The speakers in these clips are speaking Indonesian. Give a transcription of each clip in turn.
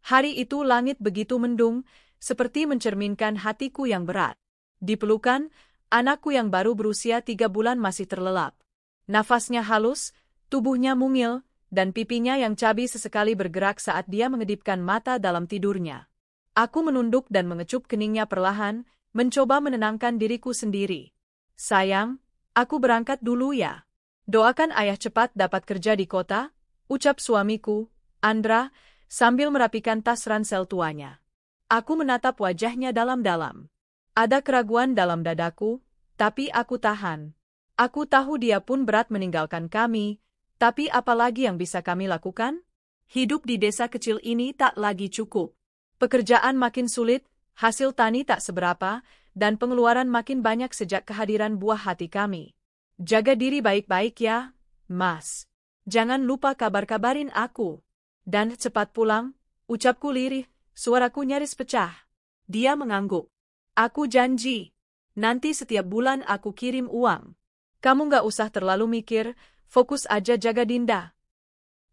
Hari itu langit begitu mendung, seperti mencerminkan hatiku yang berat. Di pelukan, anakku yang baru berusia 3 bulan masih terlelap. Nafasnya halus, tubuhnya mungil, dan pipinya yang cabi sesekali bergerak saat dia mengedipkan mata dalam tidurnya. Aku menunduk dan mengecup keningnya perlahan, mencoba menenangkan diriku sendiri. Sayang, aku berangkat dulu ya. Doakan ayah cepat dapat kerja di kota, ucap suamiku, Andra, sambil merapikan tas ransel tuanya. Aku menatap wajahnya dalam-dalam. Ada keraguan dalam dadaku, tapi aku tahan. Aku tahu dia pun berat meninggalkan kami, tapi apa lagi yang bisa kami lakukan? Hidup di desa kecil ini tak lagi cukup. Pekerjaan makin sulit, hasil tani tak seberapa, dan pengeluaran makin banyak sejak kehadiran buah hati kami. Jaga diri baik-baik ya, Mas. Jangan lupa kabar-kabarin aku. Dan cepat pulang, ucapku lirih, suaraku nyaris pecah. Dia mengangguk. Aku janji. Nanti setiap bulan aku kirim uang. Kamu gak usah terlalu mikir, fokus aja jaga Dinda.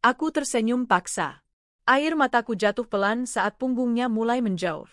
Aku tersenyum paksa. Air mataku jatuh pelan saat punggungnya mulai menjauh.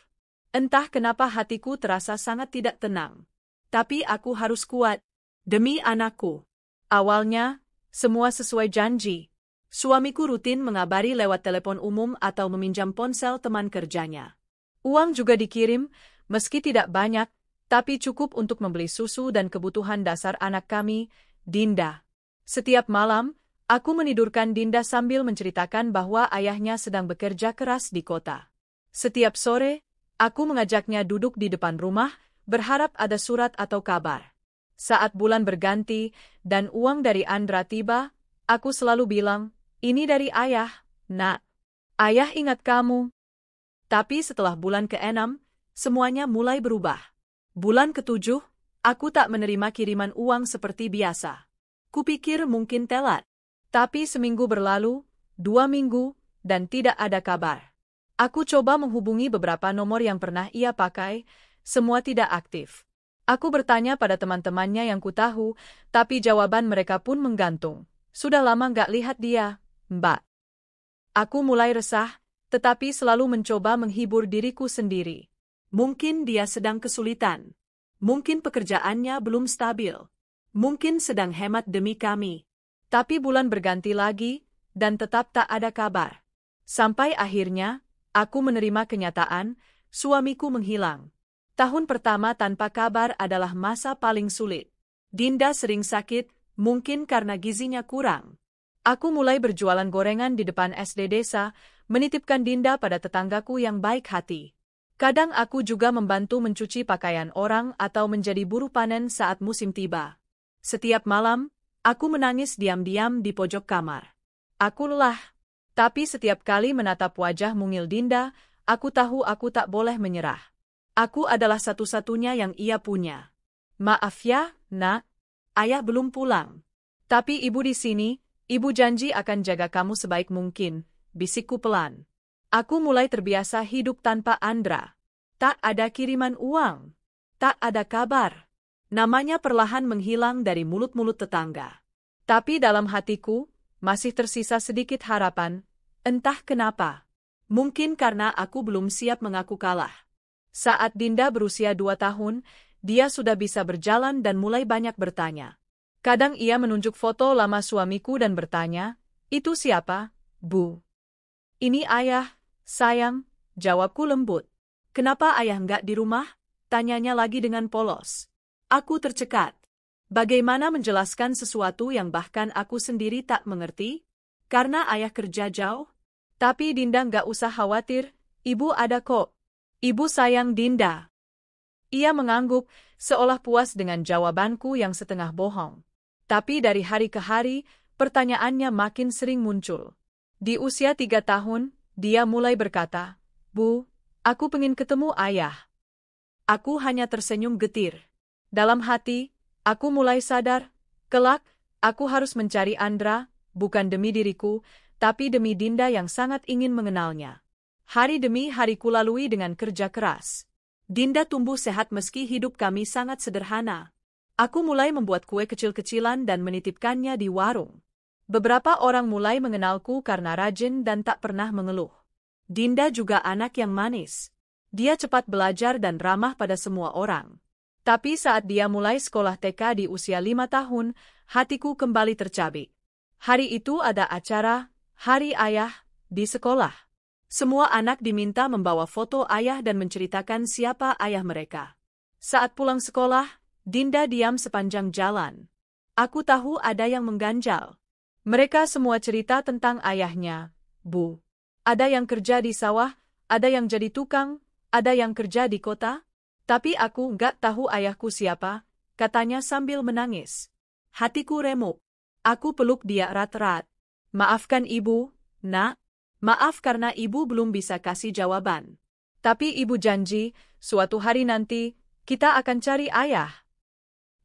Entah kenapa hatiku terasa sangat tidak tenang. Tapi aku harus kuat. Demi anakku. Awalnya, semua sesuai janji. Suamiku rutin mengabari lewat telepon umum atau meminjam ponsel teman kerjanya. Uang juga dikirim, meski tidak banyak, tapi cukup untuk membeli susu dan kebutuhan dasar anak kami, Dinda. Setiap malam, aku menidurkan Dinda sambil menceritakan bahwa ayahnya sedang bekerja keras di kota. Setiap sore, aku mengajaknya duduk di depan rumah, berharap ada surat atau kabar. Saat bulan berganti dan uang dari Andra tiba, aku selalu bilang, "Ini dari ayah, Nak. Ayah ingat kamu." Tapi setelah bulan ke-6, semuanya mulai berubah. Bulan ke-7, aku tak menerima kiriman uang seperti biasa. Kupikir mungkin telat. Tapi seminggu berlalu, 2 minggu, dan tidak ada kabar. Aku coba menghubungi beberapa nomor yang pernah ia pakai, semua tidak aktif. Aku bertanya pada teman-temannya yang kutahu, tapi jawaban mereka pun menggantung. Sudah lama gak lihat dia, Mbak. Aku mulai resah, tetapi selalu mencoba menghibur diriku sendiri. Mungkin dia sedang kesulitan. Mungkin pekerjaannya belum stabil. Mungkin sedang hemat demi kami. Tapi bulan berganti lagi, dan tetap tak ada kabar. Sampai akhirnya, aku menerima kenyataan, suamiku menghilang. Tahun pertama tanpa kabar adalah masa paling sulit. Dinda sering sakit, mungkin karena gizinya kurang. Aku mulai berjualan gorengan di depan SD desa, menitipkan Dinda pada tetanggaku yang baik hati. Kadang aku juga membantu mencuci pakaian orang atau menjadi buruh panen saat musim tiba. Setiap malam, aku menangis diam-diam di pojok kamar. Aku lelah, tapi setiap kali menatap wajah mungil Dinda, aku tahu aku tak boleh menyerah. Aku adalah satu-satunya yang ia punya. Maaf ya, Nak, ayah belum pulang. Tapi ibu di sini, ibu janji akan jaga kamu sebaik mungkin, bisikku pelan. Aku mulai terbiasa hidup tanpa Andra. Tak ada kiriman uang. Tak ada kabar. Namanya perlahan menghilang dari mulut-mulut tetangga. Tapi dalam hatiku, masih tersisa sedikit harapan, entah kenapa. Mungkin karena aku belum siap mengaku kalah. Saat Dinda berusia 2 tahun, dia sudah bisa berjalan dan mulai banyak bertanya. Kadang ia menunjuk foto lama suamiku dan bertanya, "Itu siapa, Bu?" "Ini ayah, sayang," jawabku lembut. "Kenapa ayah nggak di rumah?" tanyanya lagi dengan polos. Aku tercekat. Bagaimana menjelaskan sesuatu yang bahkan aku sendiri tak mengerti? Karena ayah kerja jauh? Tapi Dinda nggak usah khawatir, ibu ada kok. Ibu sayang Dinda. Ia mengangguk, seolah puas dengan jawabanku yang setengah bohong. Tapi dari hari ke hari, pertanyaannya makin sering muncul. Di usia 3 tahun, dia mulai berkata, "Bu, aku pengen ketemu ayah." Aku hanya tersenyum getir. Dalam hati, aku mulai sadar, kelak, aku harus mencari Andra, bukan demi diriku, tapi demi Dinda yang sangat ingin mengenalnya. Hari demi hari kulalui dengan kerja keras. Dinda tumbuh sehat meski hidup kami sangat sederhana. Aku mulai membuat kue kecil-kecilan dan menitipkannya di warung. Beberapa orang mulai mengenalku karena rajin dan tak pernah mengeluh. Dinda juga anak yang manis. Dia cepat belajar dan ramah pada semua orang. Tapi saat dia mulai sekolah TK di usia 5 tahun, hatiku kembali tercabik. Hari itu ada acara, Hari Ayah, di sekolah. Semua anak diminta membawa foto ayah dan menceritakan siapa ayah mereka. Saat pulang sekolah, Dinda diam sepanjang jalan. Aku tahu ada yang mengganjal. Mereka semua cerita tentang ayahnya, Bu. Ada yang kerja di sawah, ada yang jadi tukang, ada yang kerja di kota. Tapi aku nggak tahu ayahku siapa, katanya sambil menangis. Hatiku remuk. Aku peluk dia erat-erat. Maafkan ibu, nak. Maaf karena ibu belum bisa kasih jawaban. Tapi ibu janji, suatu hari nanti, kita akan cari ayah.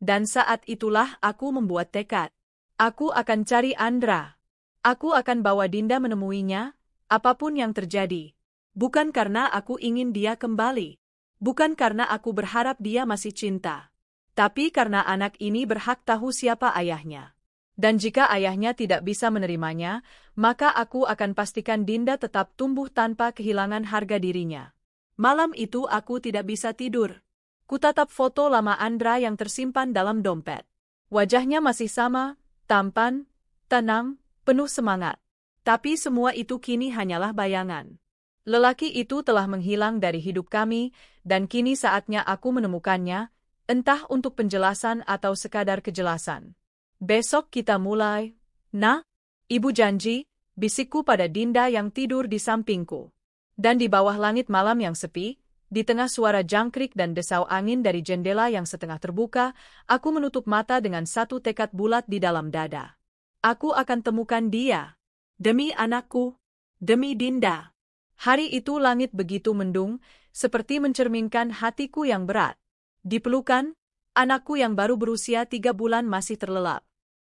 Dan saat itulah aku membuat tekad. Aku akan cari Andra. Aku akan bawa Dinda menemuinya, apapun yang terjadi. Bukan karena aku ingin dia kembali. Bukan karena aku berharap dia masih cinta. Tapi karena anak ini berhak tahu siapa ayahnya. Dan jika ayahnya tidak bisa menerimanya, maka aku akan pastikan Dinda tetap tumbuh tanpa kehilangan harga dirinya. Malam itu aku tidak bisa tidur. Kutatap foto lama Andra yang tersimpan dalam dompet. Wajahnya masih sama, tampan, tenang, penuh semangat. Tapi semua itu kini hanyalah bayangan. Lelaki itu telah menghilang dari hidup kami, dan kini saatnya aku menemukannya, entah untuk penjelasan atau sekadar kejelasan. Besok kita mulai, nah? Ibu janji, bisikku pada Dinda yang tidur di sampingku. Dan di bawah langit malam yang sepi, di tengah suara jangkrik dan desau angin dari jendela yang setengah terbuka, aku menutup mata dengan satu tekad bulat di dalam dada. Aku akan temukan dia. Demi anakku, demi Dinda. Hari itu langit begitu mendung, seperti mencerminkan hatiku yang berat. Di pelukan, anakku yang baru berusia 3 bulan masih terlelap.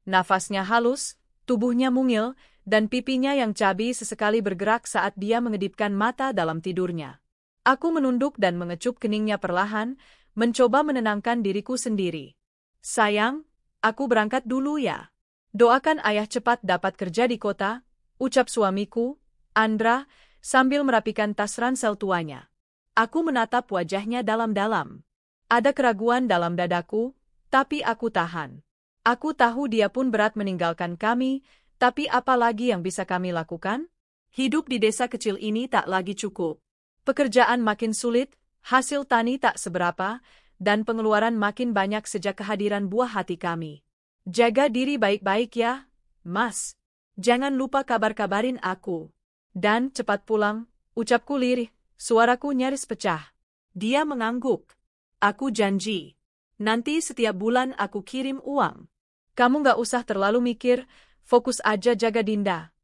Nafasnya halus, tubuhnya mungil, dan pipinya yang cabi sesekali bergerak saat dia mengedipkan mata dalam tidurnya. Aku menunduk dan mengecup keningnya perlahan, mencoba menenangkan diriku sendiri. Sayang, aku berangkat dulu ya. Doakan ayah cepat dapat kerja di kota, ucap suamiku, Andra, sambil merapikan tas ransel tuanya. Aku menatap wajahnya dalam-dalam. Ada keraguan dalam dadaku, tapi aku tahan. Aku tahu dia pun berat meninggalkan kami, tapi apa lagi yang bisa kami lakukan? Hidup di desa kecil ini tak lagi cukup. Pekerjaan makin sulit, hasil tani tak seberapa, dan pengeluaran makin banyak sejak kehadiran buah hati kami. Jaga diri baik-baik ya, Mas. Jangan lupa kabar-kabarin aku. Dan cepat pulang, ucapku lirih, suaraku nyaris pecah. Dia mengangguk. Aku janji. Nanti setiap bulan aku kirim uang. Kamu gak usah terlalu mikir, fokus aja jaga Dinda.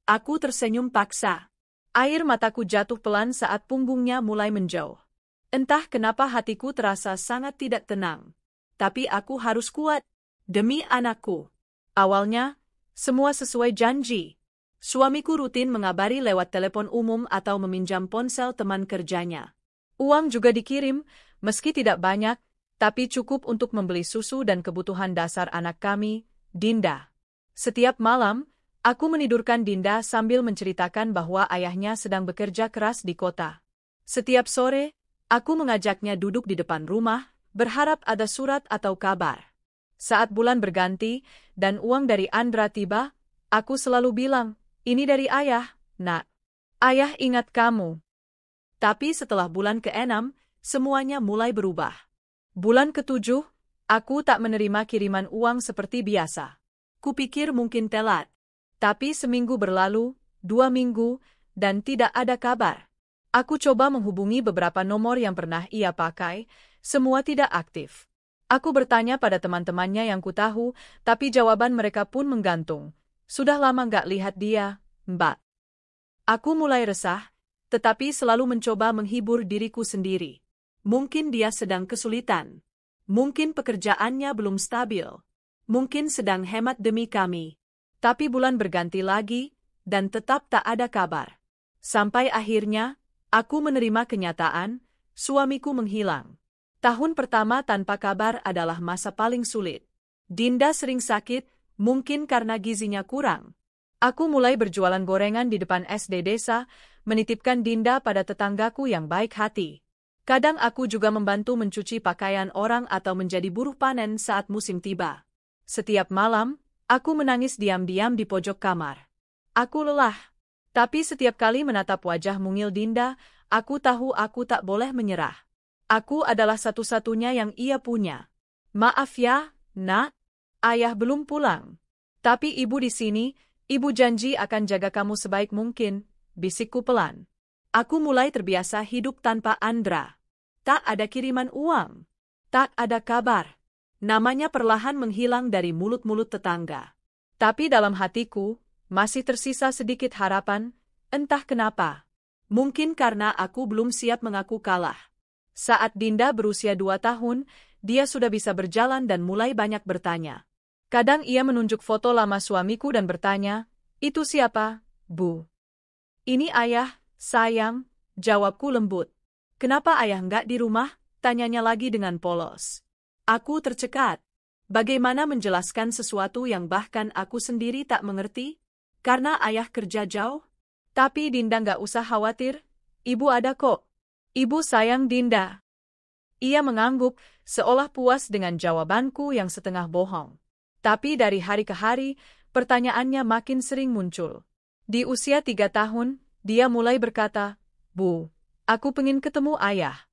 Aku tersenyum paksa. Air mataku jatuh pelan saat punggungnya mulai menjauh. Entah kenapa hatiku terasa sangat tidak tenang. Tapi aku harus kuat. Demi anakku. Awalnya, semua sesuai janji. Suamiku rutin mengabari lewat telepon umum atau meminjam ponsel teman kerjanya. Uang juga dikirim, meski tidak banyak, tapi cukup untuk membeli susu dan kebutuhan dasar anak kami, Dinda. Setiap malam, aku menidurkan Dinda sambil menceritakan bahwa ayahnya sedang bekerja keras di kota. Setiap sore, aku mengajaknya duduk di depan rumah, berharap ada surat atau kabar. Saat bulan berganti, dan uang dari Andra tiba, aku selalu bilang, ini dari ayah, nak. Ayah ingat kamu. Tapi setelah bulan ke-6, semuanya mulai berubah. Bulan ke-7, aku tak menerima kiriman uang seperti biasa. Kupikir mungkin telat. Tapi seminggu berlalu, 2 minggu, dan tidak ada kabar. Aku coba menghubungi beberapa nomor yang pernah ia pakai, semua tidak aktif. Aku bertanya pada teman-temannya yang kutahu, tapi jawaban mereka pun menggantung. Sudah lama gak lihat dia, Mbak. Aku mulai resah, tetapi selalu mencoba menghibur diriku sendiri. Mungkin dia sedang kesulitan. Mungkin pekerjaannya belum stabil. Mungkin sedang hemat demi kami. Tapi bulan berganti lagi, dan tetap tak ada kabar. Sampai akhirnya, aku menerima kenyataan, suamiku menghilang. Tahun pertama tanpa kabar adalah masa paling sulit. Dinda sering sakit, mungkin karena gizinya kurang. Aku mulai berjualan gorengan di depan SD desa, menitipkan Dinda pada tetanggaku yang baik hati. Kadang aku juga membantu mencuci pakaian orang atau menjadi buruh panen saat musim tiba. Setiap malam, aku menangis diam-diam di pojok kamar. Aku lelah. Tapi setiap kali menatap wajah mungil Dinda, aku tahu aku tak boleh menyerah. Aku adalah satu-satunya yang ia punya. Maaf ya, Nak. Ayah belum pulang. Tapi ibu di sini, ibu janji akan jaga kamu sebaik mungkin, bisikku pelan. Aku mulai terbiasa hidup tanpa Andra. Tak ada kiriman uang. Tak ada kabar. Namanya perlahan menghilang dari mulut-mulut tetangga. Tapi dalam hatiku, masih tersisa sedikit harapan, entah kenapa. Mungkin karena aku belum siap mengaku kalah. Saat Dinda berusia 2 tahun, dia sudah bisa berjalan dan mulai banyak bertanya. Kadang ia menunjuk foto lama suamiku dan bertanya, "Itu siapa, Bu?" "Ini ayah, sayang," jawabku lembut. "Kenapa ayah enggak di rumah?" tanyanya lagi dengan polos. Aku tercekat. Bagaimana menjelaskan sesuatu yang bahkan aku sendiri tak mengerti? Karena ayah kerja jauh? Tapi Dinda enggak usah khawatir, ibu ada kok. Ibu sayang Dinda. Ia mengangguk, seolah puas dengan jawabanku yang setengah bohong. Tapi dari hari ke hari, pertanyaannya makin sering muncul. Di usia 3 tahun, dia mulai berkata, "Bu, aku pengen ketemu ayah."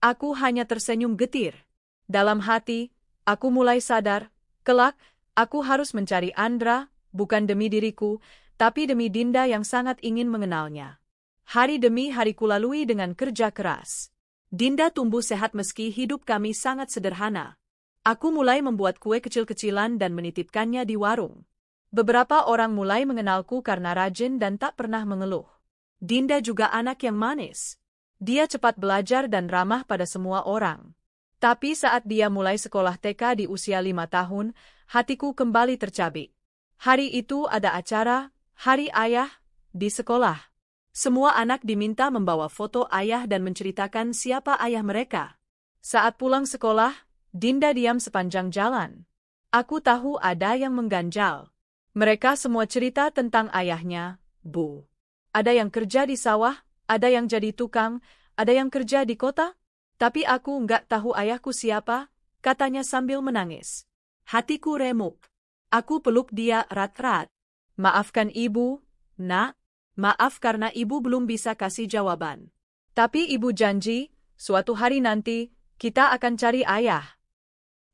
Aku hanya tersenyum getir. Dalam hati, aku mulai sadar, kelak, aku harus mencari Andra, bukan demi diriku, tapi demi Dinda yang sangat ingin mengenalnya. Hari demi hari kulalui dengan kerja keras. Dinda tumbuh sehat meski hidup kami sangat sederhana. Aku mulai membuat kue kecil-kecilan dan menitipkannya di warung. Beberapa orang mulai mengenalku karena rajin dan tak pernah mengeluh. Dinda juga anak yang manis. Dia cepat belajar dan ramah pada semua orang. Tapi saat dia mulai sekolah TK di usia 5 tahun, hatiku kembali tercabik. Hari itu ada acara, Hari Ayah, di sekolah. Semua anak diminta membawa foto ayah dan menceritakan siapa ayah mereka. Saat pulang sekolah, Dinda diam sepanjang jalan. Aku tahu ada yang mengganjal. Mereka semua cerita tentang ayahnya, Bu. Ada yang kerja di sawah, ada yang jadi tukang, ada yang kerja di kota. Tapi aku nggak tahu ayahku siapa, katanya sambil menangis. Hatiku remuk. Aku peluk dia erat-erat. Maafkan ibu, Nak. Maaf karena ibu belum bisa kasih jawaban. Tapi ibu janji, suatu hari nanti, kita akan cari ayah.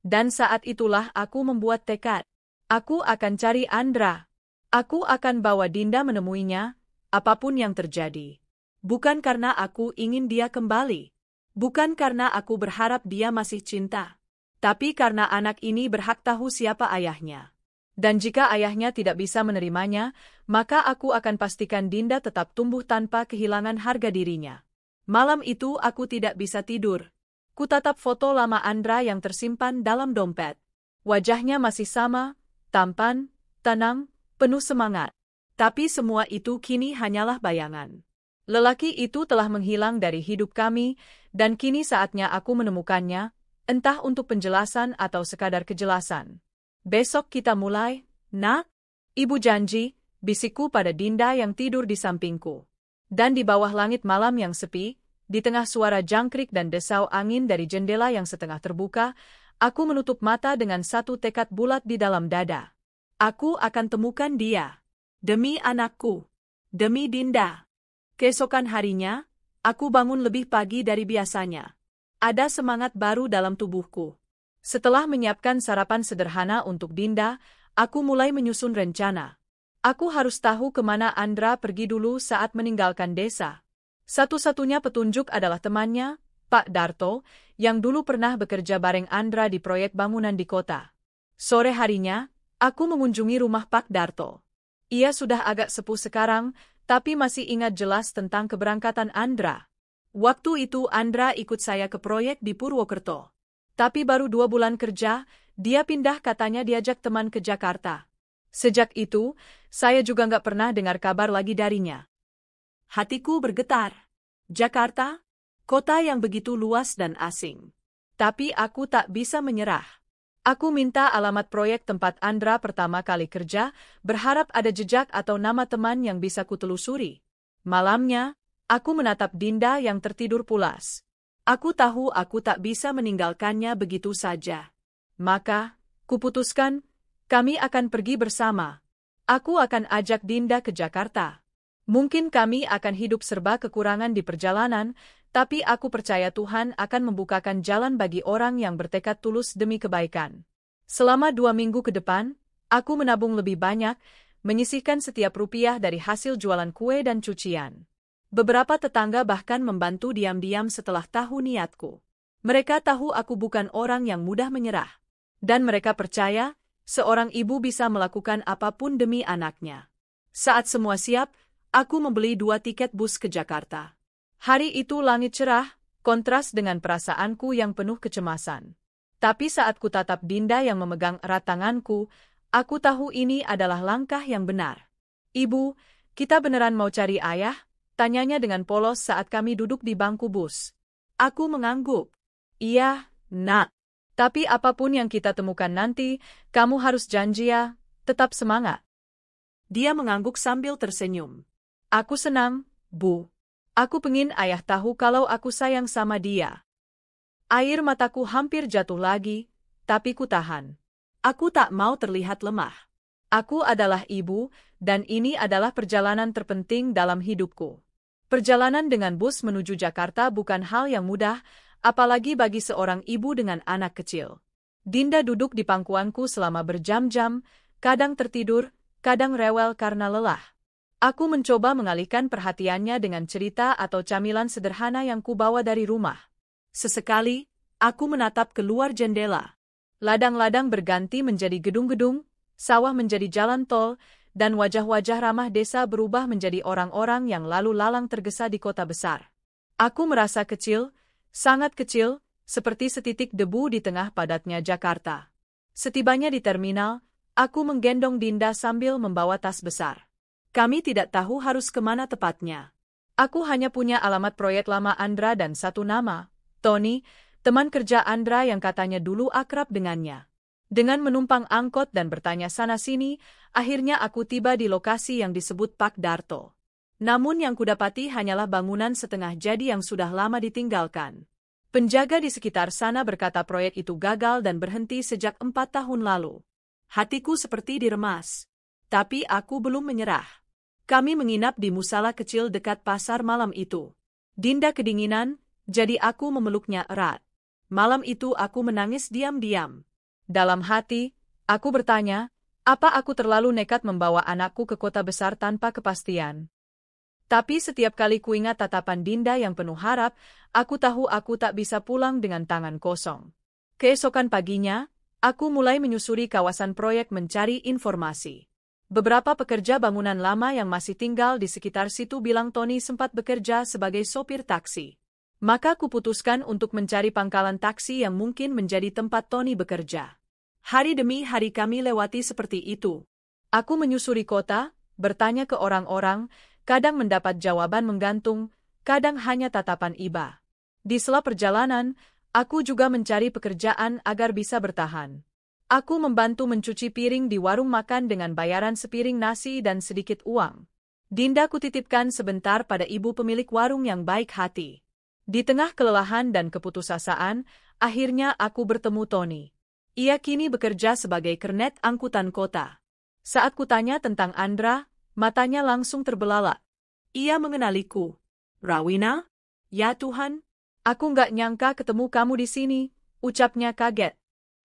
Dan saat itulah aku membuat tekad. Aku akan cari Andra. Aku akan bawa Dinda menemuinya, apapun yang terjadi. Bukan karena aku ingin dia kembali. Bukan karena aku berharap dia masih cinta. Tapi karena anak ini berhak tahu siapa ayahnya. Dan jika ayahnya tidak bisa menerimanya, maka aku akan pastikan Dinda tetap tumbuh tanpa kehilangan harga dirinya. Malam itu aku tidak bisa tidur. Kutatap foto lama Andra yang tersimpan dalam dompet. Wajahnya masih sama, tampan, tenang, penuh semangat. Tapi semua itu kini hanyalah bayangan. Lelaki itu telah menghilang dari hidup kami, dan kini saatnya aku menemukannya, entah untuk penjelasan atau sekadar kejelasan. Besok kita mulai, Nak? Ibu janji, bisikku pada Dinda yang tidur di sampingku. Dan di bawah langit malam yang sepi, di tengah suara jangkrik dan desau angin dari jendela yang setengah terbuka, aku menutup mata dengan satu tekad bulat di dalam dada. Aku akan temukan dia. Demi anakku. Demi Dinda. Keesokan harinya, aku bangun lebih pagi dari biasanya. Ada semangat baru dalam tubuhku. Setelah menyiapkan sarapan sederhana untuk Dinda, aku mulai menyusun rencana. Aku harus tahu kemana Andra pergi dulu saat meninggalkan desa. Satu-satunya petunjuk adalah temannya, Pak Darto, yang dulu pernah bekerja bareng Andra di proyek bangunan di kota. Sore harinya, aku mengunjungi rumah Pak Darto. Ia sudah agak sepuh sekarang, tapi masih ingat jelas tentang keberangkatan Andra. Waktu itu Andra ikut saya ke proyek di Purwokerto. Tapi baru 2 bulan kerja, dia pindah katanya diajak teman ke Jakarta. Sejak itu, saya juga nggak pernah dengar kabar lagi darinya. Hatiku bergetar. Jakarta? Kota yang begitu luas dan asing. Tapi aku tak bisa menyerah. Aku minta alamat proyek tempat Andra pertama kali kerja, berharap ada jejak atau nama teman yang bisa kutelusuri. Malamnya, aku menatap Dinda yang tertidur pulas. Aku tahu aku tak bisa meninggalkannya begitu saja. Maka, kuputuskan, kami akan pergi bersama. Aku akan ajak Dinda ke Jakarta. Mungkin kami akan hidup serba kekurangan di perjalanan, tapi aku percaya Tuhan akan membukakan jalan bagi orang yang bertekad tulus demi kebaikan. Selama 2 minggu ke depan, aku menabung lebih banyak, menyisihkan setiap rupiah dari hasil jualan kue dan cucian. Beberapa tetangga bahkan membantu diam-diam setelah tahu niatku. Mereka tahu aku bukan orang yang mudah menyerah. Dan mereka percaya, seorang ibu bisa melakukan apapun demi anaknya. Saat semua siap, aku membeli 2 tiket bus ke Jakarta. Hari itu langit cerah, kontras dengan perasaanku yang penuh kecemasan. Tapi saat ku tatap Dinda yang memegang erat tanganku, aku tahu ini adalah langkah yang benar. "Ibu, kita beneran mau cari ayah?" tanyanya dengan polos saat kami duduk di bangku bus. Aku mengangguk. "Iya, Nak. Tapi apapun yang kita temukan nanti, kamu harus janji ya, tetap semangat." Dia mengangguk sambil tersenyum. "Aku senang, Bu. Aku pengin ayah tahu kalau aku sayang sama dia." Air mataku hampir jatuh lagi, tapi ku tahan. Aku tak mau terlihat lemah. Aku adalah ibu, dan ini adalah perjalanan terpenting dalam hidupku. Perjalanan dengan bus menuju Jakarta bukan hal yang mudah, apalagi bagi seorang ibu dengan anak kecil. Dinda duduk di pangkuanku selama berjam-jam, kadang tertidur, kadang rewel karena lelah. Aku mencoba mengalihkan perhatiannya dengan cerita atau camilan sederhana yang kubawa dari rumah. Sesekali, aku menatap keluar jendela. Ladang-ladang berganti menjadi gedung-gedung, sawah menjadi jalan tol, dan wajah-wajah ramah desa berubah menjadi orang-orang yang lalu lalang tergesa di kota besar. Aku merasa kecil, sangat kecil, seperti setitik debu di tengah padatnya Jakarta. Setibanya di terminal, aku menggendong Dinda sambil membawa tas besar. Kami tidak tahu harus kemana tepatnya. Aku hanya punya alamat proyek lama Andra dan satu nama, Tony, teman kerja Andra yang katanya dulu akrab dengannya. Dengan menumpang angkot dan bertanya sana-sini, akhirnya aku tiba di lokasi yang disebut Pak Darto. Namun yang kudapati hanyalah bangunan setengah jadi yang sudah lama ditinggalkan. Penjaga di sekitar sana berkata proyek itu gagal dan berhenti sejak 4 tahun lalu. Hatiku seperti diremas. Tapi aku belum menyerah. Kami menginap di musala kecil dekat pasar malam itu. Dinda kedinginan, jadi aku memeluknya erat. Malam itu aku menangis diam-diam. Dalam hati, aku bertanya, apa aku terlalu nekat membawa anakku ke kota besar tanpa kepastian? Tapi setiap kali kuingat tatapan Dinda yang penuh harap, aku tahu aku tak bisa pulang dengan tangan kosong. Keesokan paginya, aku mulai menyusuri kawasan proyek mencari informasi. Beberapa pekerja bangunan lama yang masih tinggal di sekitar situ bilang Tony sempat bekerja sebagai sopir taksi. Maka kuputuskan untuk mencari pangkalan taksi yang mungkin menjadi tempat Tony bekerja. Hari demi hari kami lewati seperti itu. Aku menyusuri kota, bertanya ke orang-orang, kadang mendapat jawaban menggantung, kadang hanya tatapan iba. Di sela perjalanan, aku juga mencari pekerjaan agar bisa bertahan. Aku membantu mencuci piring di warung makan dengan bayaran sepiring nasi dan sedikit uang. Dinda kutitipkan sebentar pada ibu pemilik warung yang baik hati. Di tengah kelelahan dan keputusasaan, akhirnya aku bertemu Tony. Ia kini bekerja sebagai kernet angkutan kota. Saat kutanya tentang Andra, matanya langsung terbelalak. Ia mengenaliku. "Rawina? Ya Tuhan, aku nggak nyangka ketemu kamu di sini," ucapnya kaget.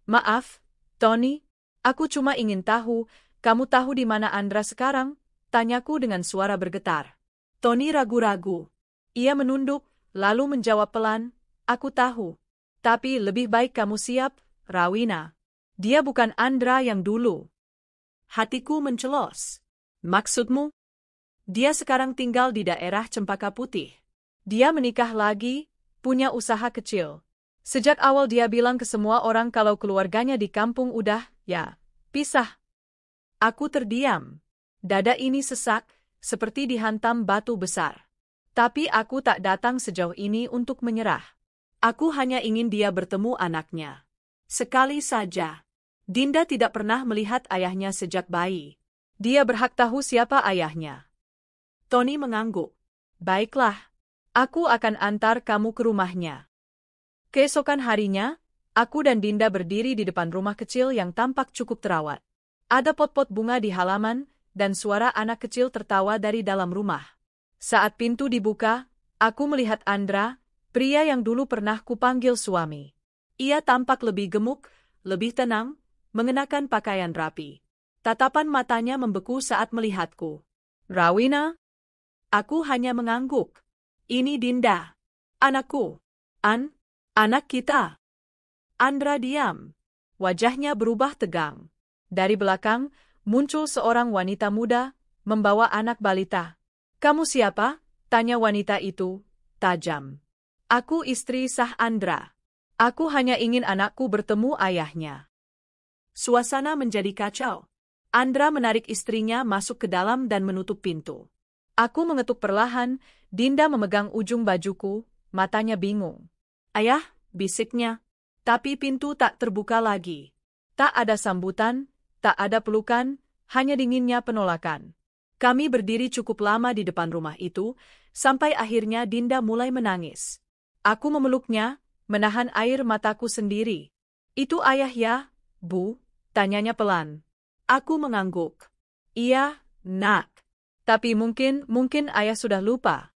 "Maaf, Tony, aku cuma ingin tahu, kamu tahu di mana Andra sekarang?" tanyaku dengan suara bergetar. Tony ragu-ragu. Ia menunduk, lalu menjawab pelan, "Aku tahu. Tapi lebih baik kamu siap, Rawina. Dia bukan Andra yang dulu." Hatiku mencelos. "Maksudmu?" "Dia sekarang tinggal di daerah Cempaka Putih. Dia menikah lagi, punya usaha kecil. Sejak awal dia bilang ke semua orang kalau keluarganya di kampung udah, ya, pisah." Aku terdiam. Dada ini sesak, seperti dihantam batu besar. Tapi aku tak datang sejauh ini untuk menyerah. Aku hanya ingin dia bertemu anaknya. Sekali saja. Dinda tidak pernah melihat ayahnya sejak bayi. Dia berhak tahu siapa ayahnya. Tony mengangguk. Baiklah, aku akan antar kamu ke rumahnya. Keesokan harinya, aku dan Dinda berdiri di depan rumah kecil yang tampak cukup terawat. Ada pot-pot bunga di halaman, dan suara anak kecil tertawa dari dalam rumah. Saat pintu dibuka, aku melihat Andra, pria yang dulu pernah kupanggil suami. Ia tampak lebih gemuk, lebih tenang, mengenakan pakaian rapi. Tatapan matanya membeku saat melihatku. Rawina? Aku hanya mengangguk. Ini Dinda. Anakku. Anak kita. Andra diam. Wajahnya berubah tegang. Dari belakang, muncul seorang wanita muda, membawa anak balita. Kamu siapa? Tanya wanita itu, tajam. Aku istri sah Andra. Aku hanya ingin anakku bertemu ayahnya. Suasana menjadi kacau. Andra menarik istrinya masuk ke dalam dan menutup pintu. Aku mengetuk perlahan, Dinda memegang ujung bajuku, matanya bingung. Ayah, bisiknya. Tapi pintu tak terbuka lagi. Tak ada sambutan, tak ada pelukan, hanya dinginnya penolakan. Kami berdiri cukup lama di depan rumah itu, sampai akhirnya Dinda mulai menangis. Aku memeluknya, menahan air mataku sendiri. Itu ayah ya, Bu? Tanyanya pelan. Aku mengangguk. Iya, Nak. Tapi mungkin ayah sudah lupa.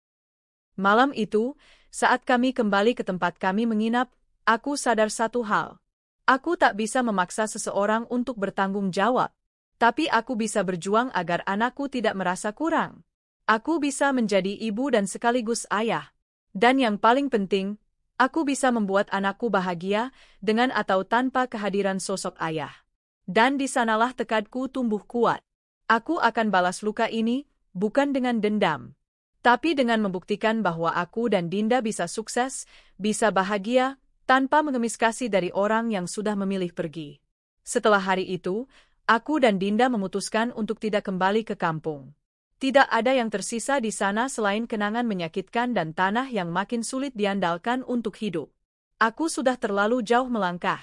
Malam itu, saat kami kembali ke tempat kami menginap, aku sadar satu hal. Aku tak bisa memaksa seseorang untuk bertanggung jawab. Tapi aku bisa berjuang agar anakku tidak merasa kurang. Aku bisa menjadi ibu dan sekaligus ayah. Dan yang paling penting, aku bisa membuat anakku bahagia dengan atau tanpa kehadiran sosok ayah. Dan di sanalah tekadku tumbuh kuat. Aku akan balas luka ini, bukan dengan dendam. Tapi dengan membuktikan bahwa aku dan Dinda bisa sukses, bisa bahagia, tanpa mengemis kasih dari orang yang sudah memilih pergi. Setelah hari itu, aku dan Dinda memutuskan untuk tidak kembali ke kampung. Tidak ada yang tersisa di sana selain kenangan menyakitkan dan tanah yang makin sulit diandalkan untuk hidup. Aku sudah terlalu jauh melangkah.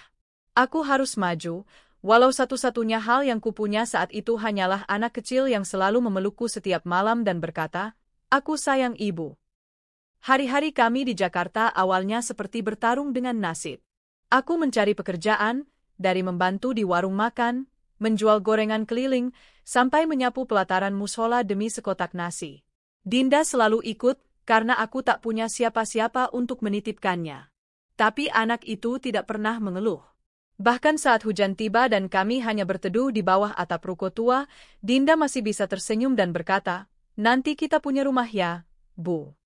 Aku harus maju, walau satu-satunya hal yang kupunya saat itu hanyalah anak kecil yang selalu memelukku setiap malam dan berkata, "Aku sayang ibu." Hari-hari kami di Jakarta awalnya seperti bertarung dengan nasib. Aku mencari pekerjaan, dari membantu di warung makan, menjual gorengan keliling, sampai menyapu pelataran musola demi sekotak nasi. Dinda selalu ikut, karena aku tak punya siapa-siapa untuk menitipkannya. Tapi anak itu tidak pernah mengeluh. Bahkan saat hujan tiba dan kami hanya berteduh di bawah atap ruko tua, Dinda masih bisa tersenyum dan berkata, "Nanti kita punya rumah ya, Bu."